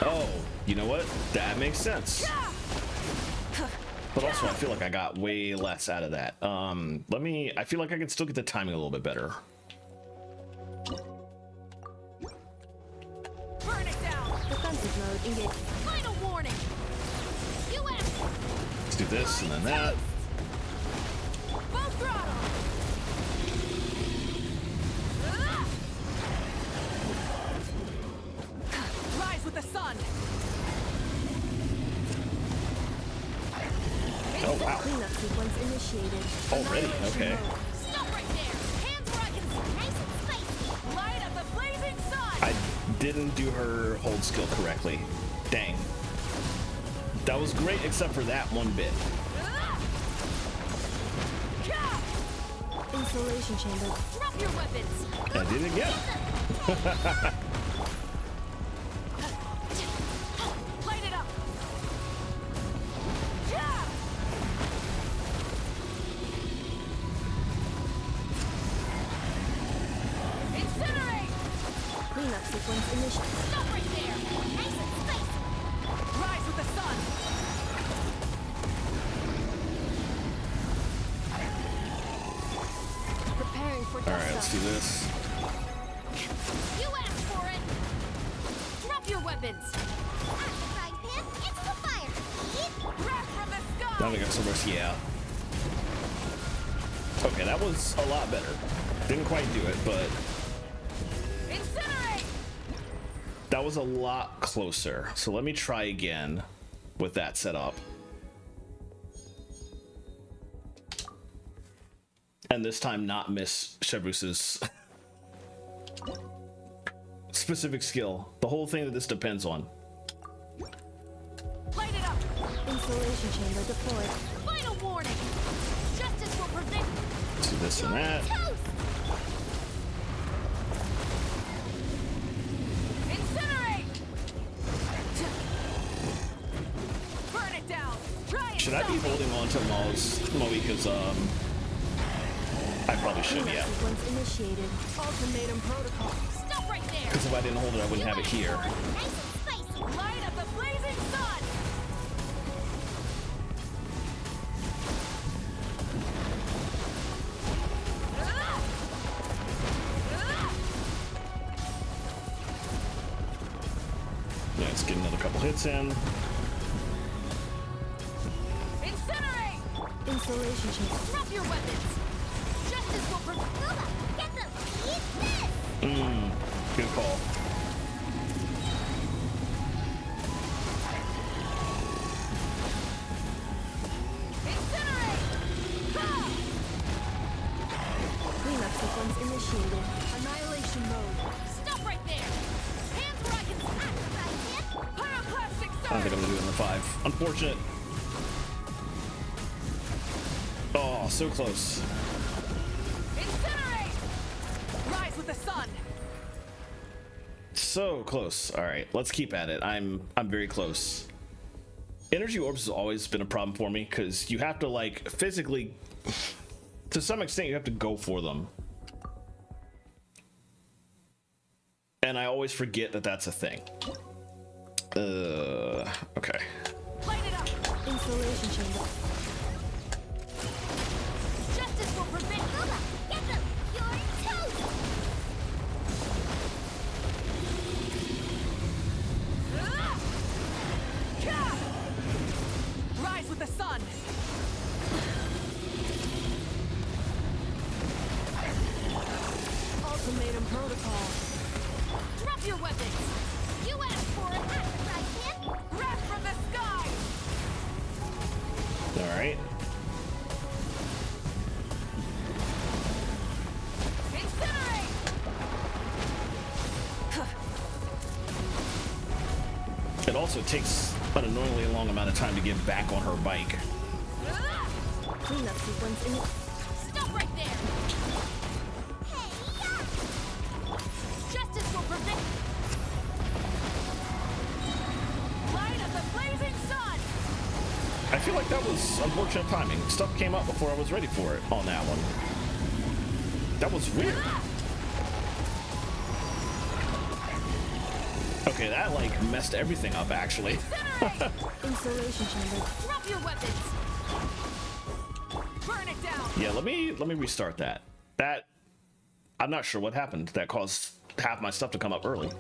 Oh, you know what? That makes sense. But also I feel like I got way less out of that. I feel like I can still get the timing a little bit better. Burn it down. Defensive mode engaged. Final warning. US. Let's do this and then that. Full throttle. Rise with the sun. Oh wow. Cleanup sequence initiated. Already? Annihilation Okay. mode. Stop right there. Hands where I can see. Nice and spicy. Light of the blazing sun. I didn't do her hold skill correctly. Dang. That was great except for that one bit. Insulation chamber. Drop your weapons. I did it again. Light it up. Incinerate. Cleanup sequence initiated. Stop right there. Nice and spicy. Rise with the sun. Preparing for dust. Alright, let's do this. You asked for it. Drop your weapons. Frying pan. It's the fire. Eat. Breath from the sky. Now we got so much, yeah. Okay, that was a lot better. Didn't quite do it, but Incinerate. that was a lot closer. So let me try again with that set up. And this time not miss Chevrous's specific skill. The whole thing that this depends on. Light it up. Insulation chamber deployed. Final warning. Justice will prevent. Do this and that. Toast. Incinerate. Burn it down. Try it. Should I be holding on to Moika's I probably should, Cleanup yeah. sequence initiated. Ultimatum protocol. Stop right there. Because if I didn't hold it, I wouldn't have it here. Nice and spicy. Light of the blazing sun. Yeah, let's get another couple hits in. Incinerate. Insulation chamber. Drop your weapons. Justice will prevent. Booba, get them. Eat this. Good call. Incinerate. Ha! Cleanup sequence initiated. Annihilation mode. Stop right there. Hands where I can snap. Pyroclastic I don't surge. think I'm gonna do it in the 5. Unfortunate. Oh, so close. Incinerate. Rise with the sun. So close. All right, let's keep at it. I'm very close. Energy orbs has always been a problem for me because you have to like physically, to some extent, you have to go for them. And I always forget that that's a thing. Okay. Light it up. Insulation chamber. Justice will prevent. Booba, get them. You're toast. Rise with the sun. Ultimatum protocol. also, it takes an annoyingly long amount of time to get back on her bike. Cleanup sequence in. Stop right there! Hey, justice will prevent. Light of the blazing sun! I feel like that was unfortunate timing. Stuff came up before I was ready for it on that one. That was weird. Okay, that like messed everything up actually. Installation chamber. Drop your weapons! Burn it down! Yeah, let me restart that. I'm not sure what happened. That caused half my stuff to come up early.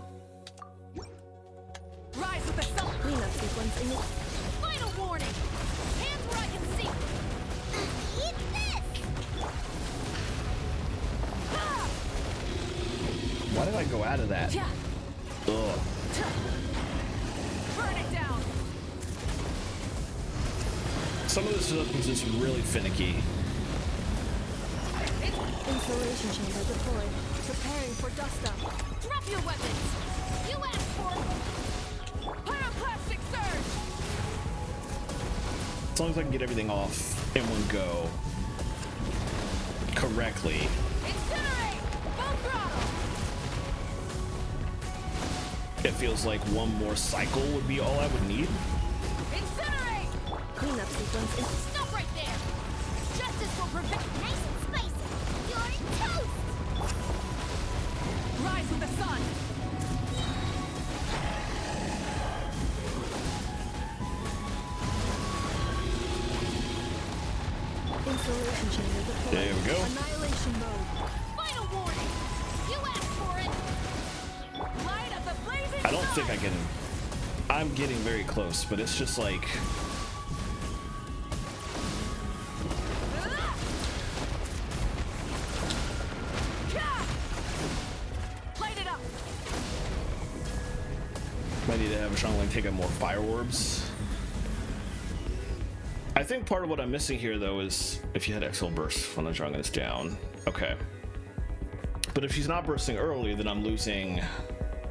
Rise with the sun! Cleanup sequence in. Final warning! Hands where I can see! Eat this! Ah! Why did I go out of that? Yeah. Ugh. Burn it down! Some of this stuff is just really finicky. Installation chamber deployed. Preparing for dust up. Drop your weapons! You asked for it! Pyroclastic surge! As long as I can get everything off in one go correctly. Incinerate! Full throttle! It feels like one more cycle would be all I would need. Incinerate! Cleanup sequence in. Stop right there! Justice will prevent. Nice and spicy! You're toast! Rise with the sun! Installation chamber deployed. There we go. Annihilation mode. Final warning! You asked for it! Light of the blazing I don't sun! think I can. I'm getting very close, but it's just like Light it up! I need to have a Shangling take up more fire orbs. I think part of what I'm missing here, though, is if you had Exhale Burst when the Shangling is down. Okay. But if she's not bursting early, then I'm losing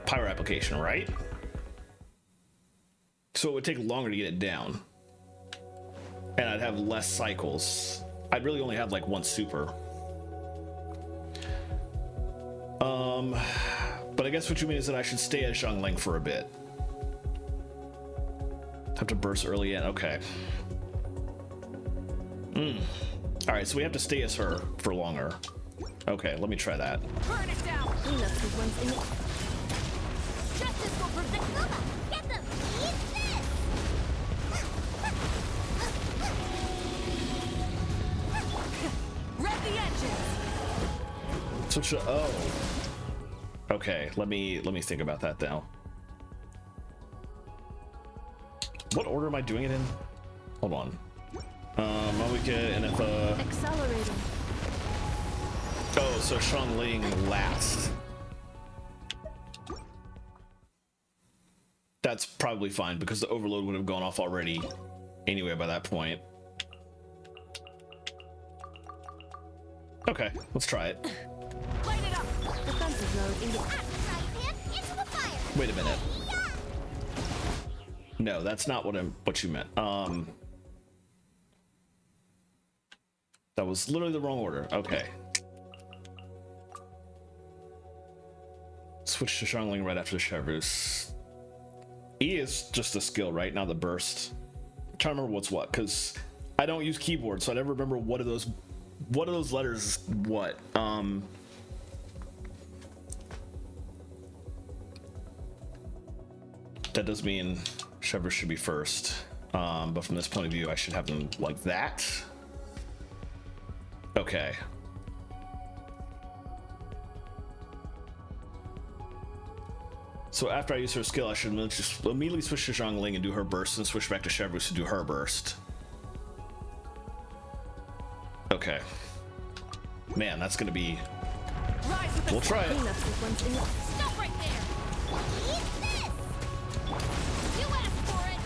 Pyro Application, right? So it would take longer to get it down. And I'd have less cycles. I'd really only have like one super. But I guess what you mean is that I should stay at Shangling for a bit. Have to burst early in, okay. Alright, so we have to stay as her for longer. Okay, let me try that. Burn it down! Cleanup sequence in. Justice will prevent. Nova, get them! Eat this! Rev the engines! Switch to, oh. Okay, let me think about that now. What order am I doing it in? Hold on. Malika and if Accelerating. oh, so Shangling last. That's probably fine because the overload would have gone off already anyway by that point. Okay, let's try it. Light it up! Defensive mode in. Frying pan into the fire! Wait a minute. Yeah! No, that's not what you meant. That was literally the wrong order. Okay. Switch to Shangling right after the Chevrus. E is just a skill, right? Not the burst. I'm trying to remember what's what, because I don't use keyboard, so I never remember what of those letters is what. That does mean Chevrus should be first. But from this point of view, I should have them like that. Okay. So after I use her skill, I should just immediately switch to Zhongling and do her burst, and switch back to Chevrus to do her burst. Okay. Man, that's gonna be. Rise with the We'll try it. Cleanup sequence in. Stop right there! Eat this! You asked for it!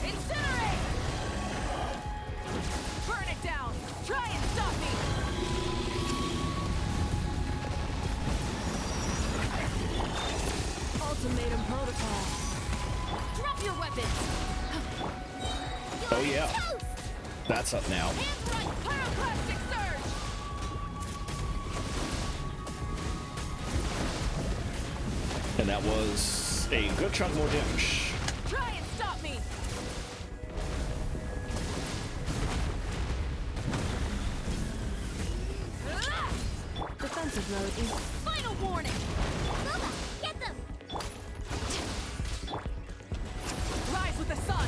Incinerate! Burn it down! Try and stop me! Oh yeah, that's up now. Hands right, pyroclastic surge! And that was a good chunk more damage. Try and stop me! Defensive mode in. Final warning! Boba, get them! Rise with the sun!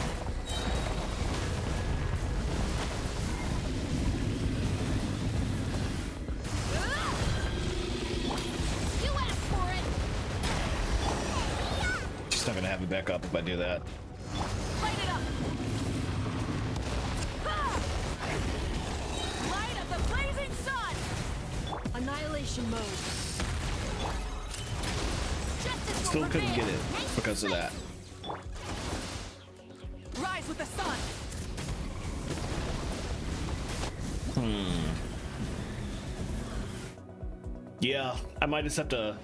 You asked for it! She's not gonna have me back up if I do that. Light it up! Ah! Light of the blazing sun! Annihilation mode. Justice Still will couldn't prevail. get it because of that. Rise with the sun! Yeah, I might just have to.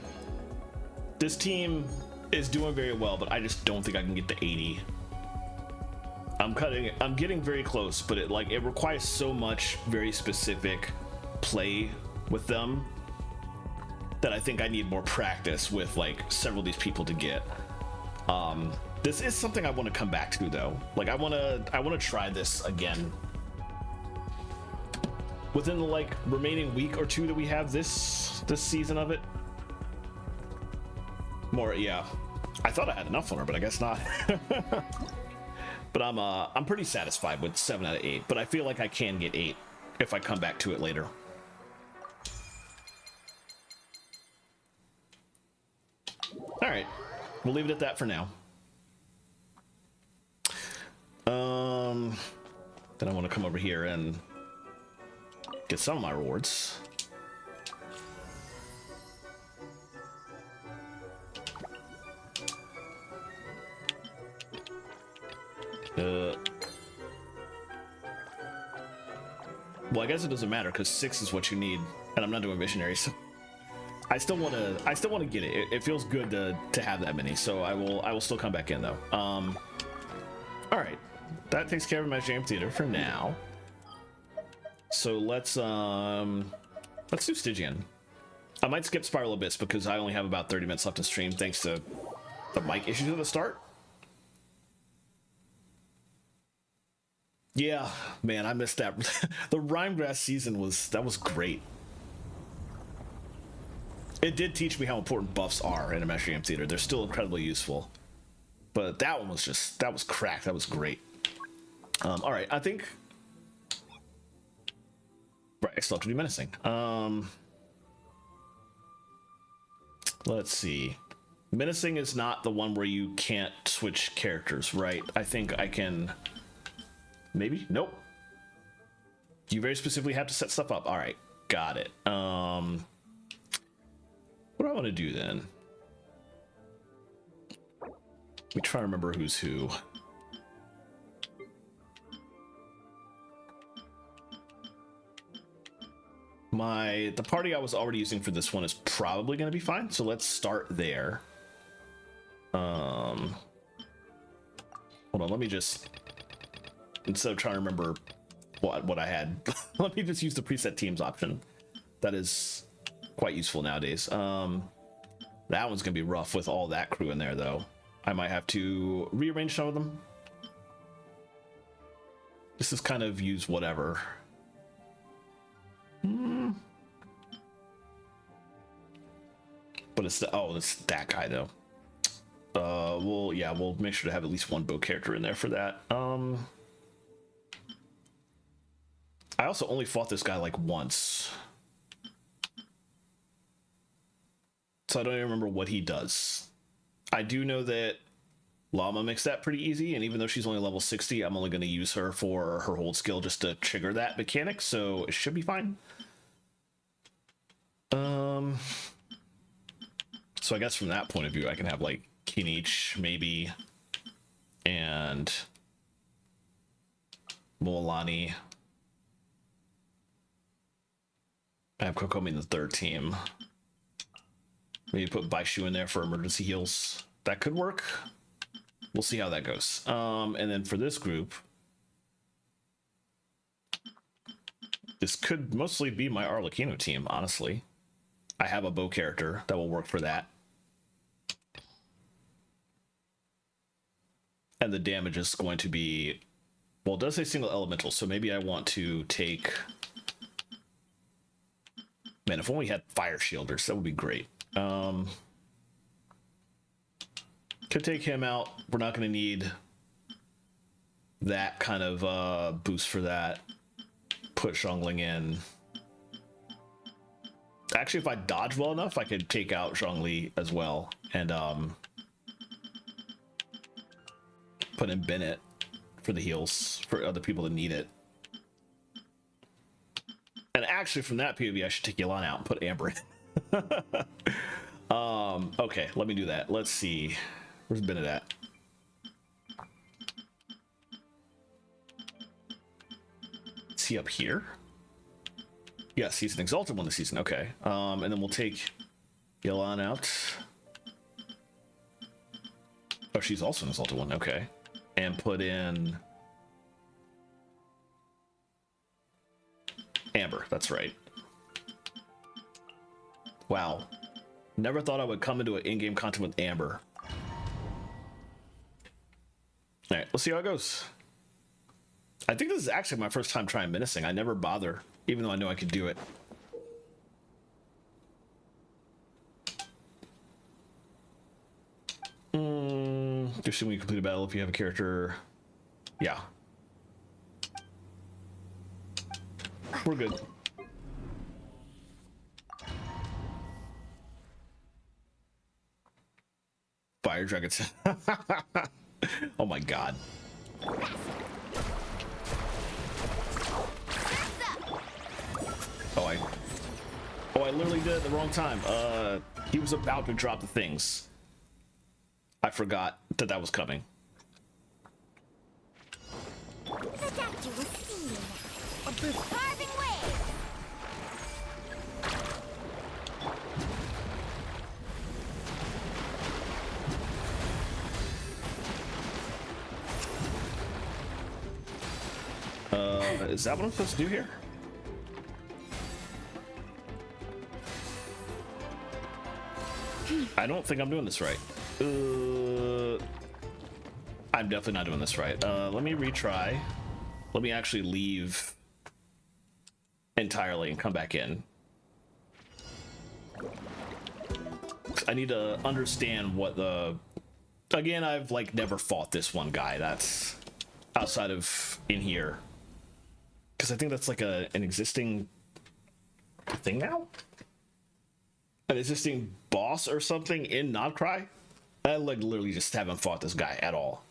This team is doing very well, but I just don't think I can get to 80. I'm getting very close, but it requires so much very specific play with them that I think I need more practice with like several of these people to get. This is something I want to come back to though. Like I want to try this again within the like remaining week or two that we have this season of it. More, yeah. I thought I had enough on her, but I guess not. But I'm pretty satisfied with 7 out of 8. But I feel like I can get 8 if I come back to it later. All right, we'll leave it at that for now. Then I want to come over here and get some of my rewards. Well, I guess it doesn't matter because 6 is what you need, and I'm not doing missionary, so I still want to get it. It feels good to have that many, so I will still come back in though. All right, that takes care of my jam theater for now. So let's do Stygian. I might skip Spiral Abyss because I only have about 30 minutes left to stream thanks to the mic issues at the start. Yeah, man, I missed that. The Rhymegrass season was great. It did teach me how important buffs are in a Mesh Jam Theater. They're still incredibly useful. But that one was that was cracked. That was great. All right, I think. Right, I still have to do menacing. Let's see. Menacing is not the one where you can't switch characters, right? I think I can. Maybe? Nope. You very specifically have to set stuff up. All right, got it. What do I want to do then? Let me try to remember who's who. The party I was already using for this one is probably going to be fine, so let's start there. Hold on, let me just, instead of trying to remember what I had, let me just use the preset teams option. That is quite useful nowadays. That one's gonna be rough with all that crew in there though. I might have to rearrange some of them. This is kind of use whatever. But it's it's that guy though. We'll make sure to have at least one bow character in there for that. I also only fought this guy like once, so I don't even remember what he does. I do know that Llama makes that pretty easy, and even though she's only level 60, I'm only going to use her for her hold skill just to trigger that mechanic, so it should be fine. So I guess from that point of view, I can have like Kinich maybe, and Moalani. I have Kokomi in the third team. Maybe put Baishu in there for emergency heals. That could work. we'll see how that goes. And then for this group, this could mostly be my Arlecchino team, honestly. I have a bow character that will work for that. And the damage is going to be, well, it does say single elemental, so maybe I want to take, man, if only we had fire shielders, that would be great. Could take him out. We're not going to need that kind of boost for that. Put Xiangling in. Actually, if I dodge well enough, I could take out Zhongli as well, and put in Bennett for the heals for other people that need it. And actually, from that POV, I should take Yelan out and put Amber in. Okay, let me do that. Let's see. Where's Bennett at? Is he up here? Yes, he's an Exalted one this season. Okay. And then we'll take Yelan out. Oh, she's also an Exalted one. Okay. And put in Amber. That's right. Wow. Never thought I would come into an in-game content with Amber. All right, let's see how it goes. I think this is actually my first time trying menacing. I never bother, even though I know I could do it. Just when you complete a battle if you have a character. Yeah. We're good. Fire dragons. Oh my god. Oh, I literally did it at the wrong time. He was about to drop the things. I forgot that that was coming. Seductive scene. Carving waves. Is that what I'm supposed to do here? I don't think I'm doing this right. I'm definitely not doing this right. Let me retry. Let me actually leave entirely and come back in. I need to understand what the... Again, I've like never fought this one guy. That's outside of in here. Because I think that's like an existing thing now? An existing boss or something in Nodcry? I like literally just haven't fought this guy at all.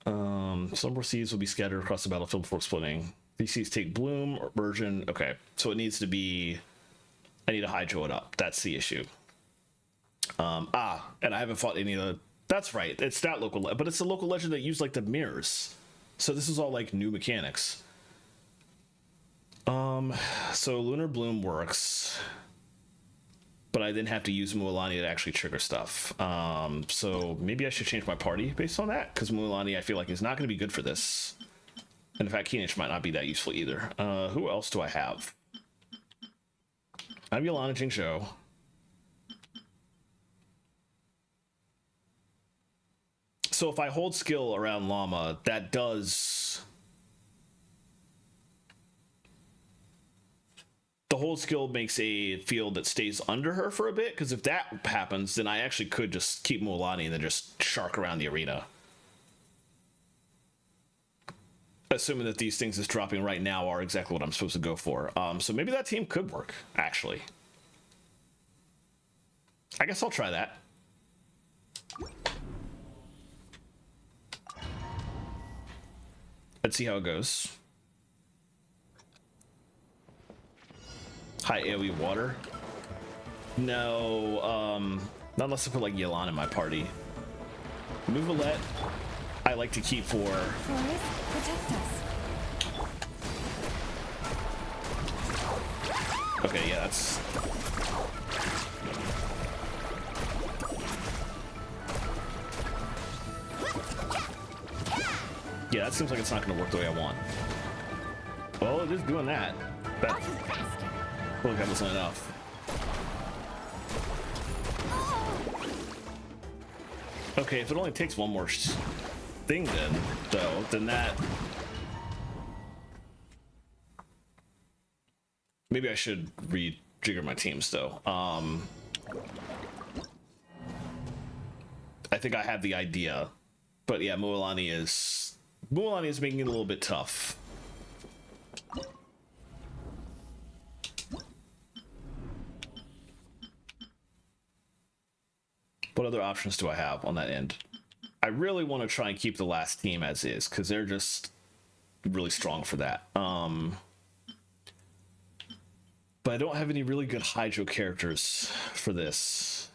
Some more seeds will be scattered across the battlefield before splitting. These seeds take bloom or version. Okay, so it needs to be... I need to hydro it up. That's the issue. And I haven't fought any of the... That's right, it's that local... But it's a local legend that used like the mirrors. So this is all like new mechanics. So Lunar Bloom works, but I then have to use Mualani to actually trigger stuff. So maybe I should change my party based on that, because Mualani I feel like is not going to be good for this. And in fact, Keenich might not be that useful either. Who else do I have? I have Yolana Jingzhou. So if I hold skill around Llama, that does... The whole skill makes a field that stays under her for a bit, because if that happens, then I actually could just keep Mualani and then just shark around the arena. Assuming that these things that's dropping right now are exactly what I'm supposed to go for. So maybe that team could work, actually. I guess I'll try that. Let's see how it goes. High AoE water? No, not unless I put like Yelan in my party. Mouvelet, I like to keep for... Forest, protect us. Okay, yeah, that's... Yeah, that seems like it's not going to work the way I want. Well, it is doing that. That I'll be faster. look, that wasn't enough. Okay, if it only takes one more thing, then that. Maybe I should rejigger my teams though. I think I have the idea, but yeah, Mualani is making it a little bit tough. What other options do I have on that end? I really want to try and keep the last team as is because they're just really strong for that. But I don't have any really good Hydro characters for this.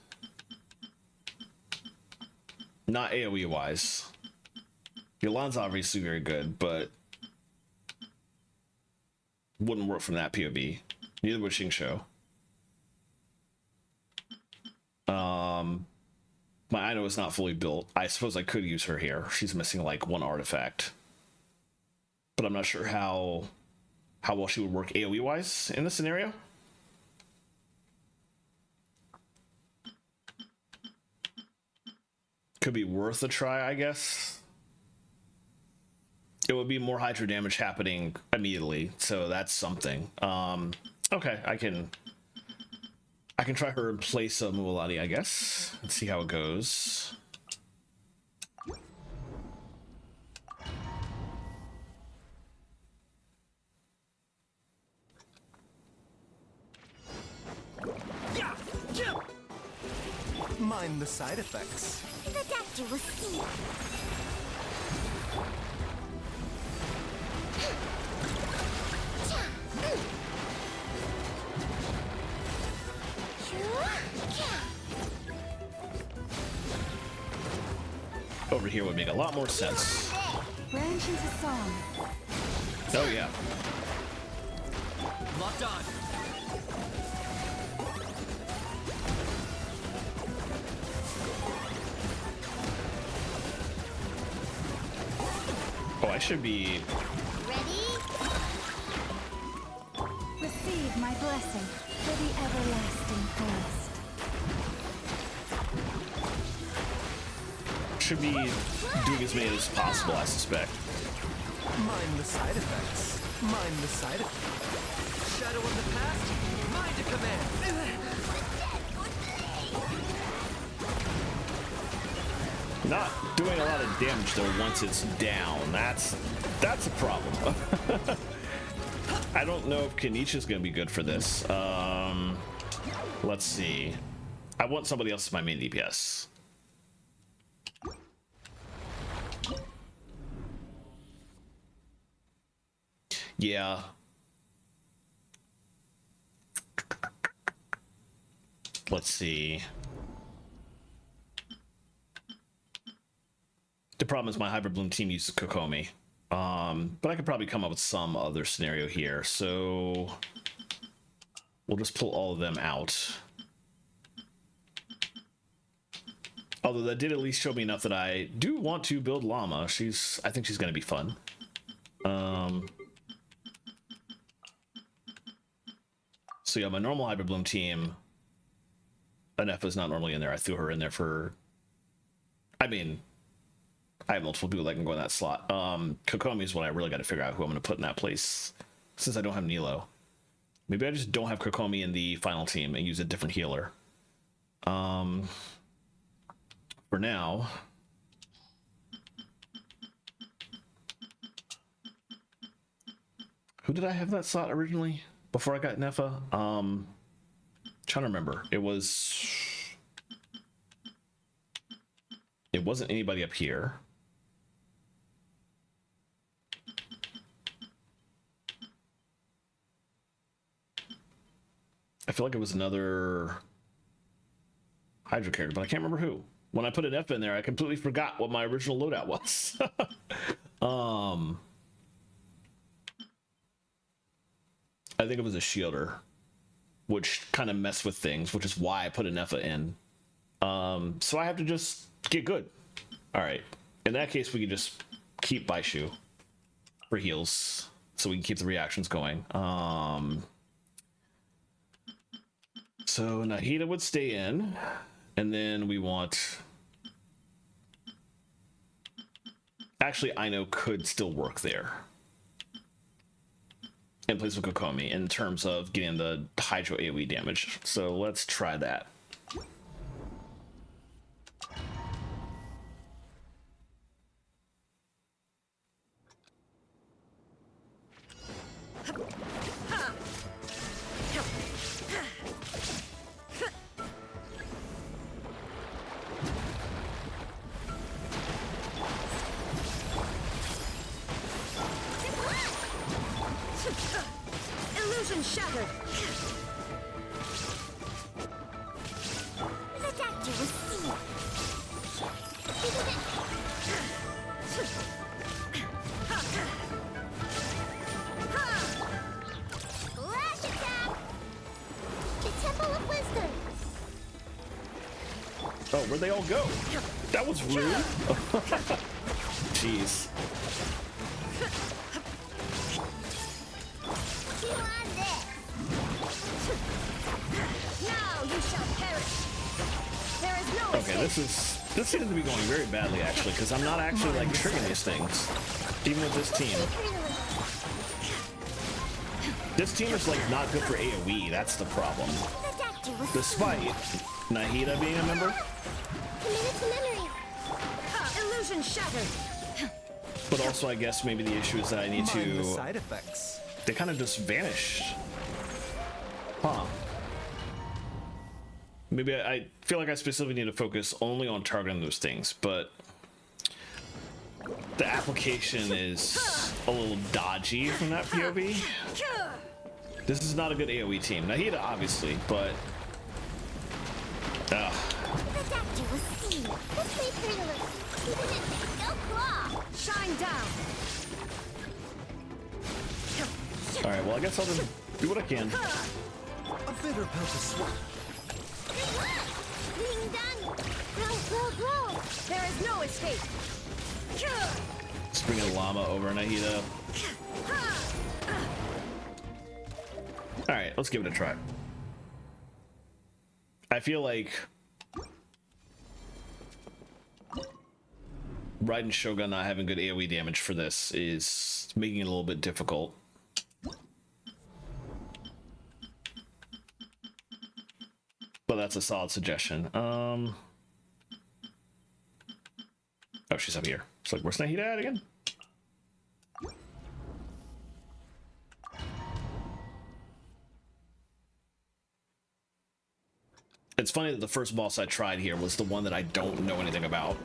Not AoE wise. Yolan's obviously very good, but wouldn't work from that POV. Neither would Xingqiu. My Ino is not fully built. I suppose I could use her here. She's missing like one artifact, but I'm not sure how well she would work AoE wise in this scenario. Could be worth a try, I guess. It would be more Hydro damage happening immediately, so that's something. Okay, I can try her in place of Mualani, I guess. Let's see how it goes. Mind the side effects. The doctor will see. Over here would make a lot more sense. Branch into song. Oh yeah. Locked on. Oh, I should be. Ready? Receive my blessing for the everlasting forest. Should be doing as many as possible, I suspect. Mind the side effects. Mind the side effects. Shadow of the past. Mind a command. Not doing a lot of damage though once it's down. That's a problem. I don't know if Kanisha's gonna be good for this. Let's see. I want somebody else as my main DPS. Yeah. Let's see. The problem is my Hybrid Bloom team uses Kokomi. But I could probably come up with some other scenario here. So we'll just pull all of them out. Although that did at least show me enough that I do want to build Llama. I think she's gonna be fun. So yeah, my normal Hybrid Bloom team, Anefa's not normally in there. I threw her in there for, I mean, I have multiple people that can go in that slot. Kokomi is what I really got to figure out who I'm going to put in that place, since I don't have Nilo. Maybe I just don't have Kokomi in the final team and use a different healer. For now. Who did I have that slot originally? Before I got Nefa, trying to remember. It wasn't anybody up here. I feel like it was another Hydra character, but I can't remember who. When I put an F in there, I completely forgot what my original loadout was. I think it was a shielder, which kind of messed with things, which is why I put an Nefa in. So I have to just get good. All right. In that case, we can just keep Baishu for heals so we can keep the reactions going. So Nahida would stay in, and then we want... Actually, Aino could still work there in place of Kokomi in terms of getting the Hydro AoE damage. So let's try that. Illusion shattered. The doctor will see. Flash attack. The Temple of Wisdom. Oh, where'd they all go? That was rude. Jeez. Okay, this seems to be going very badly actually, because I'm not actually like triggering these things, even with this team. This team is like not good for AoE. That's the problem. Despite Nahida being a member, illusion shattered. But also I guess maybe the issue is that I need to. Side effects. They kind of just vanished. Huh. Maybe I feel like I specifically need to focus only on targeting those things, but the application is a little dodgy from that POV. This is not a good AoE team. Nahida, obviously, but... The doctor will see. This way, Pringler. Go claw. Shine down. Alright, well, I guess I'll just do what I can. A bitter pill to swallow. Being done. Grow. There is no escape. Let's bring a llama over Nahida. Alright, let's give it a try. I feel like Raiden Shogun not having good AoE damage for this is making it a little bit difficult. But that's a solid suggestion. Oh, she's up here. It's like, where's Nahida at again? It's funny that the first boss I tried here was the one that I don't know anything about.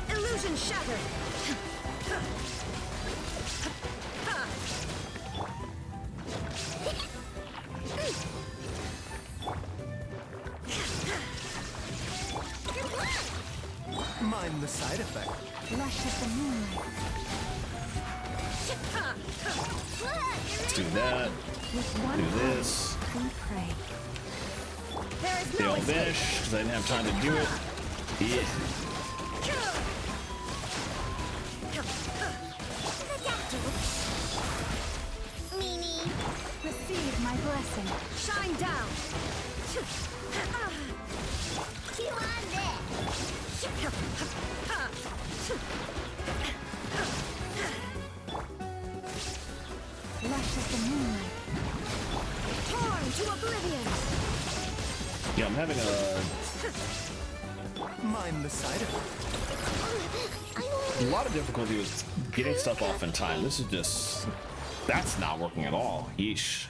Illusion shattered. Mind the side effect. Lush as the moonlight. Let's do that. Do this. We pray. There is They no all escape. vanished because I didn't have time to do it. Yeah. Mimi, receive my blessing. Shine down. Lush as the moonlight. Torn to oblivion. Yeah, I'm having Mind the side effect. a lot of difficulty with getting stuff off in time. This is just... That's not working at all. Yeesh.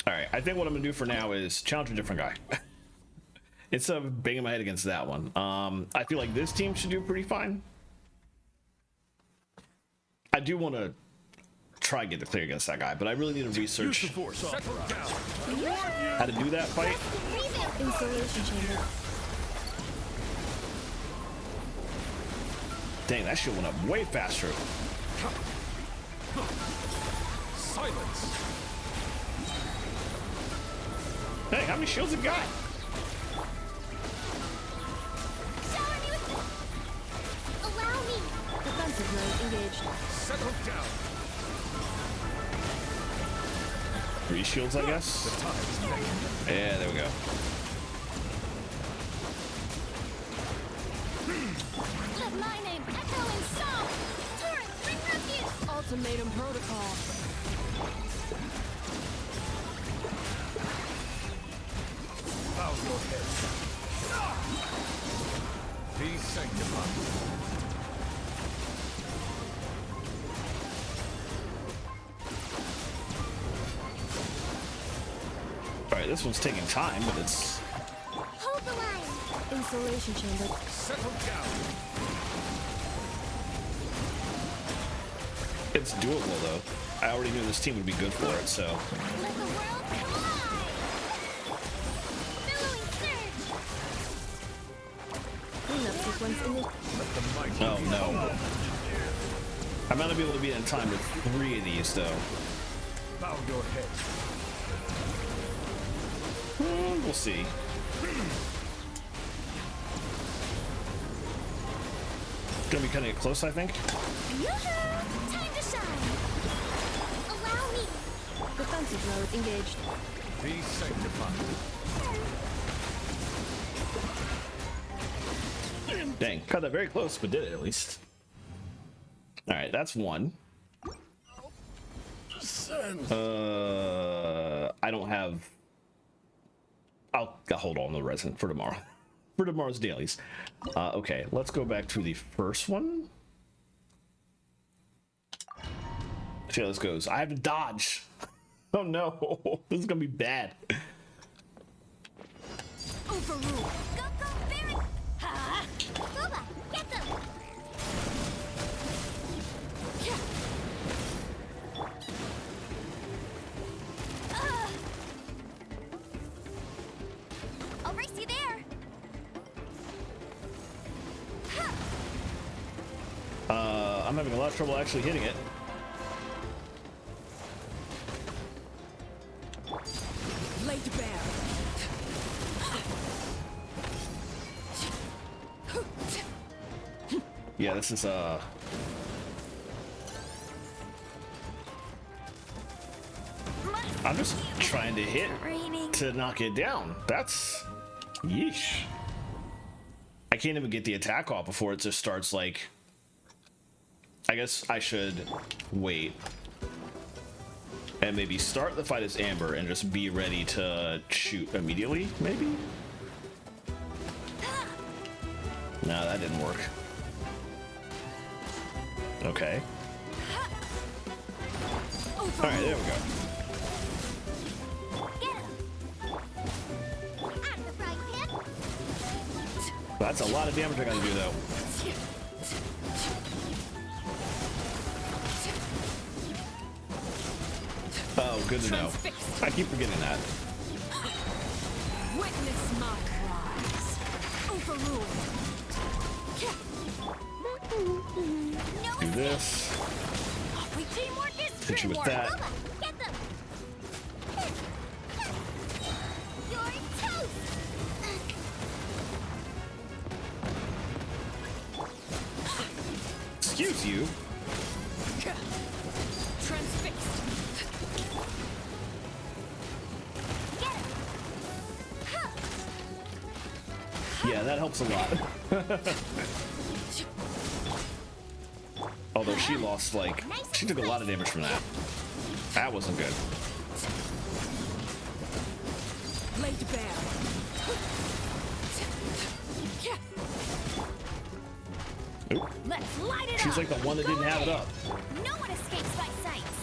Alright, I think what I'm going to do for now is challenge a different guy. Instead of banging my head against that one. I feel like this team should do pretty fine. I do want to try and get the clear against that guy, but I really need to research how to do that fight. Installation chamber. Dang, that shit went up way faster. Silence. Hey, how many shields you got? Shower me with allow me. Defensive mode engaged. Settle down. 3 shields, I guess. The time's beckoning. Yeah, there we go. Let my name echo in song. Torrent, bring refuge. Ultimatum protocol. Bow your head. Be sanctified. Alright, this one's taking time, but it's... Hold the line. Installation chamber. Settle down. It's doable, though. I already knew this team would be good for it, so... Let the world collide. Billowing surge. Cleanup sequence in the Let the mighty Oh, no. I might not be able to beat it in time with 3 of these, though. bow your head. We'll see. Gonna be cutting it close, I think. Yoo-hoo! Time to shine. Allow me. defensive mode engaged. Be sanctified. Dang, cut that very close, but did it at least. Alright, that's 1. I don't have... I'll hold on to the resin for tomorrow. For tomorrow's dailies. Okay, let's go back to the first one. See how this goes. I have to dodge. Oh no, this is gonna be bad. Overrule. Go, go, Baron. Ha! Boba, get them. I'll race you there. I'm having a lot of trouble actually hitting it. Laid bare. Yeah, this is I'm just trying to hit Raining. to knock it down. That's yeesh. I can't even get the attack off before it just starts like. I guess I should wait and maybe start the fight as Amber and just be ready to shoot immediately, maybe? No, that didn't work. Okay. Alright, there we go. Get him. Out of the frying pan. That's a lot of damage I gotta do though. Oh, good to know. I keep forgetting that. Witness my rise. Overruled. No Do this. we teamwork is Hit you with teamwork. that. Boba, get them. You're toast. Excuse you. Transfixed. Get him. Yeah, that helps a lot. Although she lost, like, she took a lot of damage from that. That wasn't good. Laid bare. Oop. Let's light it She's up. like the one that didn't have it up. No one escapes my sights.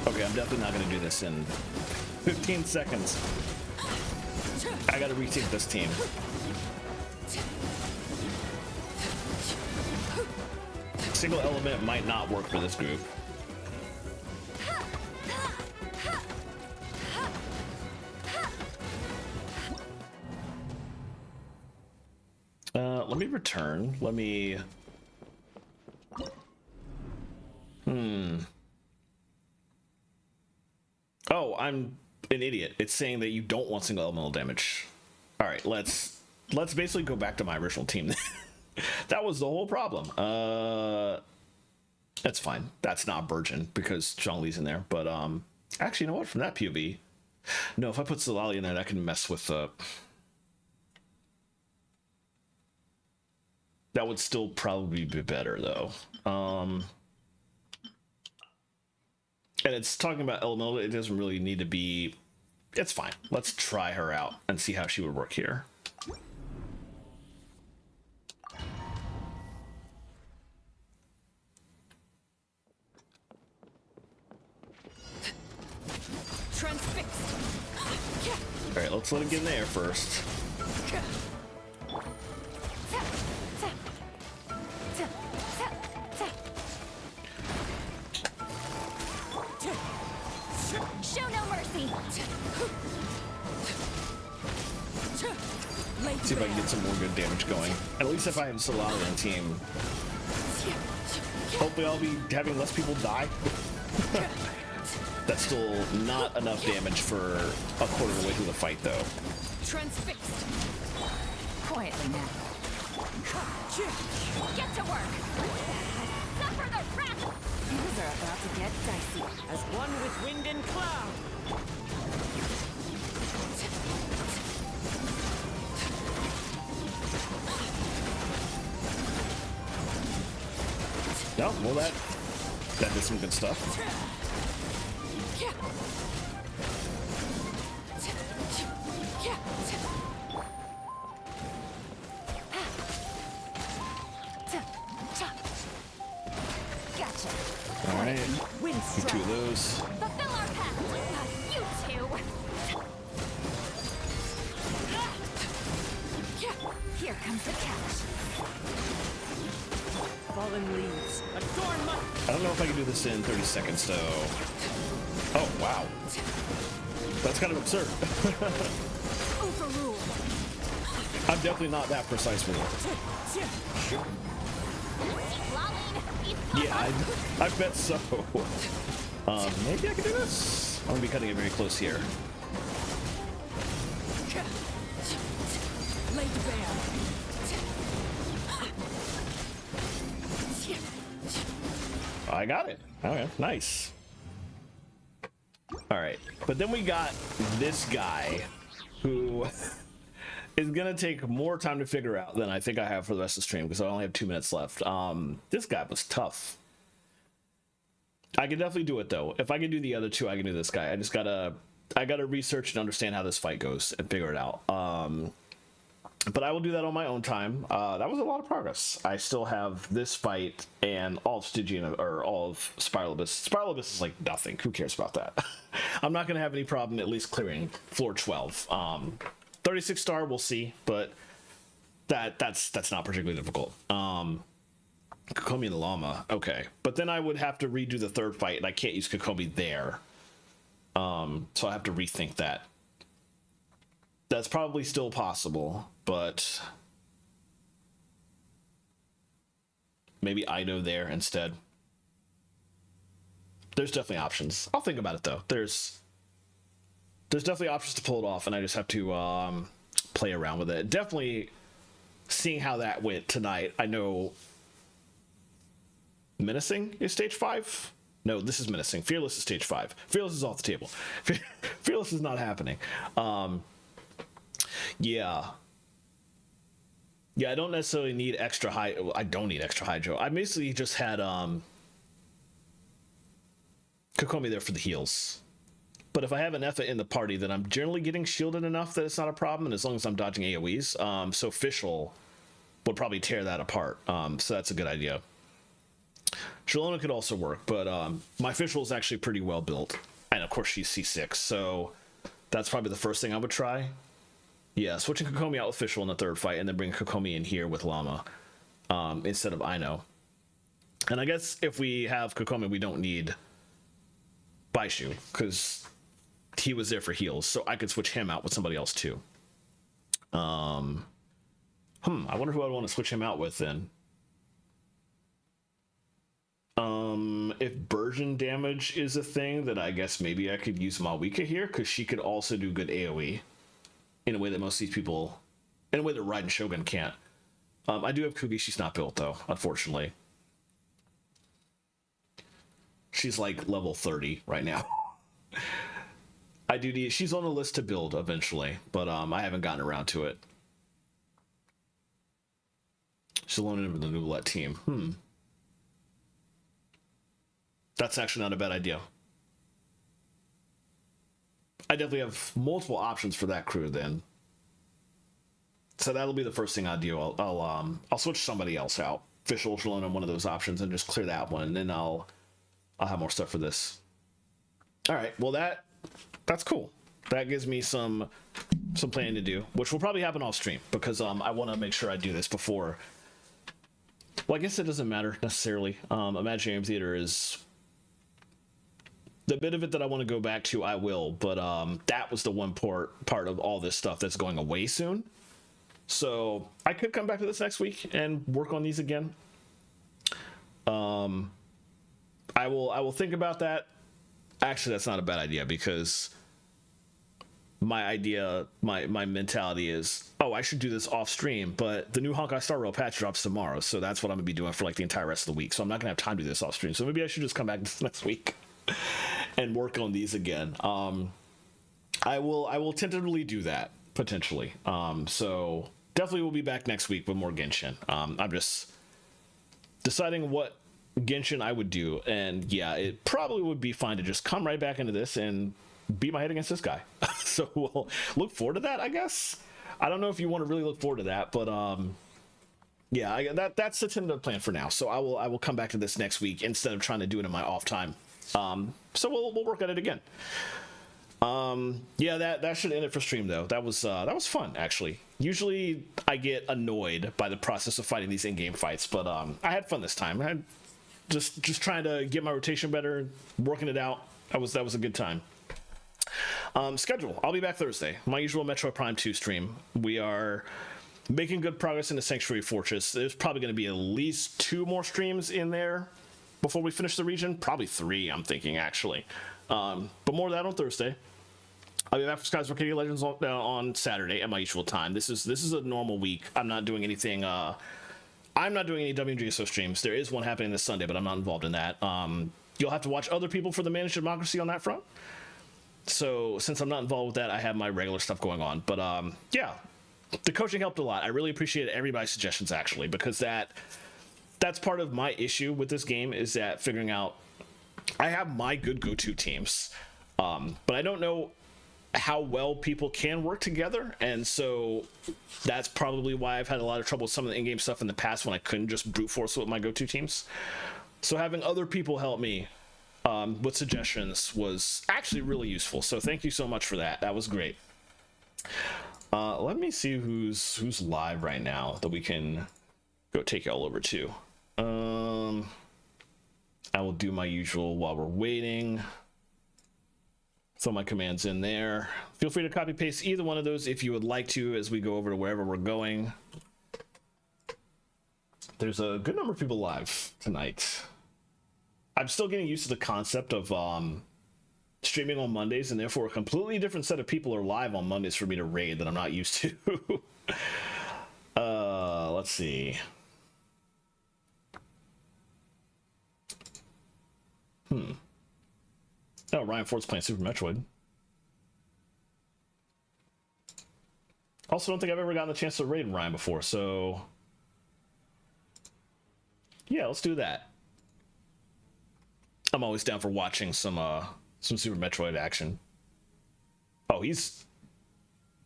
Okay, I'm definitely not going to do this in 15 seconds. I got to rethink this team. Single element might not work for this group. Let me return. Let me... Oh, I'm an idiot. It's saying that you don't want single elemental damage. All right, let's basically go back to my original team. That was the whole problem. That's fine. That's not Virgin because Zhongli's in there. But actually, you know what? From that POV, no. If I put Silali in there, that can mess with that would still probably be better though. And it's talking about elemental. It doesn't really need to be. It's fine. Let's try her out and see how she would work here. Transfixed. All right, let's let it get in there first. Show no mercy. See if I can get some more good damage going. At least if I have Solana on team, hopefully I'll be having less people die. That's still not enough damage for a quarter of the way through the fight, though. Transfixed. Quietly now. Get to work. Suffer the wrath. Things are about to get dicey. As one with wind and cloud. No, well that did some good stuff. Gotcha. All right, do two of those. Fulfill our path. You two. Here comes the catch. Fallen leaves. Adorn my... I don't know if I can do this in 30 seconds, though. Oh, wow. That's kind of absurd. Overruled. I'm definitely not that precise with it. Yeah, I bet so. Maybe I can do this? I'm gonna be cutting it very close here. Laid bare. I got it. Okay, nice. All right, but then we got this guy who is gonna take more time to figure out than I think I have for the rest of the stream because I only have 2 minutes left. This guy was tough. I can definitely do it though. If I can do the other two, I can do this guy. I gotta research and understand how this fight goes and figure it out. But I will do that on my own time. That was a lot of progress. I still have this fight and all of Stygian, or all of Spiral Abyss. Spiral Abyss is like nothing. Who cares about that? I'm not going to have any problem at least clearing floor 12. 36 star, we'll see, but that's not particularly difficult. Kokomi and the Llama, okay. But then I would have to redo the third fight, and I can't use Kokomi there. So I have to rethink that. That's probably still possible, but maybe Ido there instead. There's definitely options. I'll think about it though. There's definitely options to pull it off, and I just have to play around with it. Definitely seeing how that went tonight. I know Menacing is stage 5. No, this is Menacing. Fearless is stage 5. Fearless is off the table. Fearless is not happening. Yeah, I don't necessarily need extra high. I don't need extra hydro. I basically just had Kokomi there for the heals. But if I have an Effa in the party, then I'm generally getting shielded enough that it's not a problem, and as long as I'm dodging AoEs. So Fischl would probably tear that apart. So that's a good idea. Shalona could also work, but my Fischl is actually pretty well built. And of course she's C6, so that's probably the first thing I would try. Yeah, switching Kokomi out with Fischl in the third fight, and then bring Kokomi in here with Llama instead of Ino. And I guess if we have Kokomi, we don't need Baishu, because he was there for heals, so I could switch him out with somebody else too. I wonder who I'd want to switch him out with then. If burgeon damage is a thing, then I guess maybe I could use Malwika here, because she could also do good AoE in a way that most of these people, in a way that Raiden Shogun can't. I do have Kugi. She's not built though, unfortunately. She's like level 30 right now. I do need. She's on the list to build eventually, but I haven't gotten around to it. She's alone in the Nooblet team. That's actually not a bad idea. I definitely have multiple options for that crew then. So that'll be the first thing I'll do. I'll switch somebody else out. Fish Ultralone on one of those options and just clear that one, and then I'll have more stuff for this. All right, well that's cool. That gives me some planning to do, which will probably happen off stream because I want to make sure I do this before. Well, I guess it doesn't matter necessarily. Imaginarium Theater is the bit of it that I want to go back to. I will, but that was the one part of all this stuff that's going away soon. So I could come back to this next week and work on these again. I will think about that. Actually, that's not a bad idea because my mentality is, oh, I should do this off stream, but the new Honkai Star Rail patch drops tomorrow, so that's what I'm gonna be doing for like the entire rest of the week. So I'm not gonna have time to do this off stream. So maybe I should just come back this next week and work on these again. I will tentatively do that potentially. So definitely we'll be back next week with more Genshin. I'm just deciding what Genshin I would do, and yeah, it probably would be fine to just come right back into this and beat my head against this guy. So we'll look forward to that, I guess. I don't know if you want to really look forward to that, but yeah, that's the tentative plan for now. So I will come back to this next week instead of trying to do it in my off time. So we'll work on it again. Yeah, that should end it for stream though. That was fun actually. Usually I get annoyed by the process of fighting these in-game fights, but I had fun this time. I had just trying to get my rotation better, working it out. That was a good time. Schedule. I'll be back Thursday. My usual Metro Prime 2 stream. We are making good progress in the Sanctuary Fortress. There's probably going to be at least 2 more streams in there before we finish the region. Probably 3, I'm thinking, actually. But more of that on Thursday. I'll be back for Skies Arcadia Legends on Saturday at my usual time. This is a normal week. I'm not doing anything. I'm not doing any WGSO streams. There is one happening this Sunday, but I'm not involved in that. You'll have to watch other people for the Managed Democracy on that front. So since I'm not involved with that, I have my regular stuff going on. But yeah, the coaching helped a lot. I really appreciate everybody's suggestions actually, because that's part of my issue with this game is that figuring out I have my good go-to teams, but I don't know how well people can work together, and so that's probably why I've had a lot of trouble with some of the in-game stuff in the past when I couldn't just brute force with my go-to teams. So having other people help me with suggestions was actually really useful, so thank you so much for that. That was great. Let me see who's live right now that we can go take y'all over to. I will do my usual while we're waiting. Throw my commands in there. Feel free to copy paste either one of those if you would like to as we go over to wherever we're going. There's a good number of people live tonight. I'm still getting used to the concept of streaming on Mondays, and therefore a completely different set of people are live on Mondays for me to raid that I'm not used to. Let's see. Oh, Ryan Ford's playing Super Metroid. Also, don't think I've ever gotten the chance to raid Ryan before, so yeah, let's do that. I'm always down for watching some Super Metroid action. Oh, he's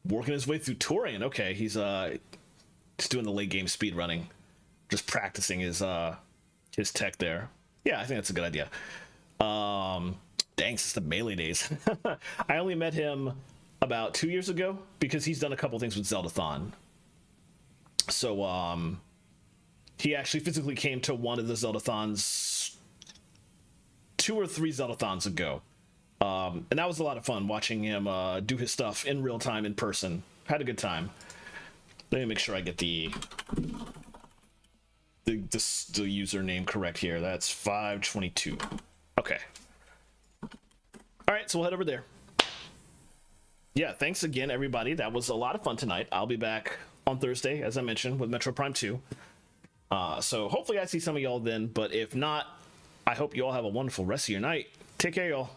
working his way through Torian. Okay, he's just doing the late game speed running, just practicing his tech there. Yeah, I think that's a good idea. Dang, since the Melee days. I only met him about 2 years ago because he's done a couple things with Zeldathon. So he actually physically came to one of the Zeldathons 2 or 3 Zeldathons ago. And that was a lot of fun watching him do his stuff in real time in person. Had a good time. Let me make sure I get the username correct here. That's 522. Okay. All right, so we'll head over there. Yeah, thanks again, everybody. That was a lot of fun tonight. I'll be back on Thursday, as I mentioned, with Metro Prime 2. So hopefully I see some of y'all then, but if not, I hope you all have a wonderful rest of your night. Take care, y'all.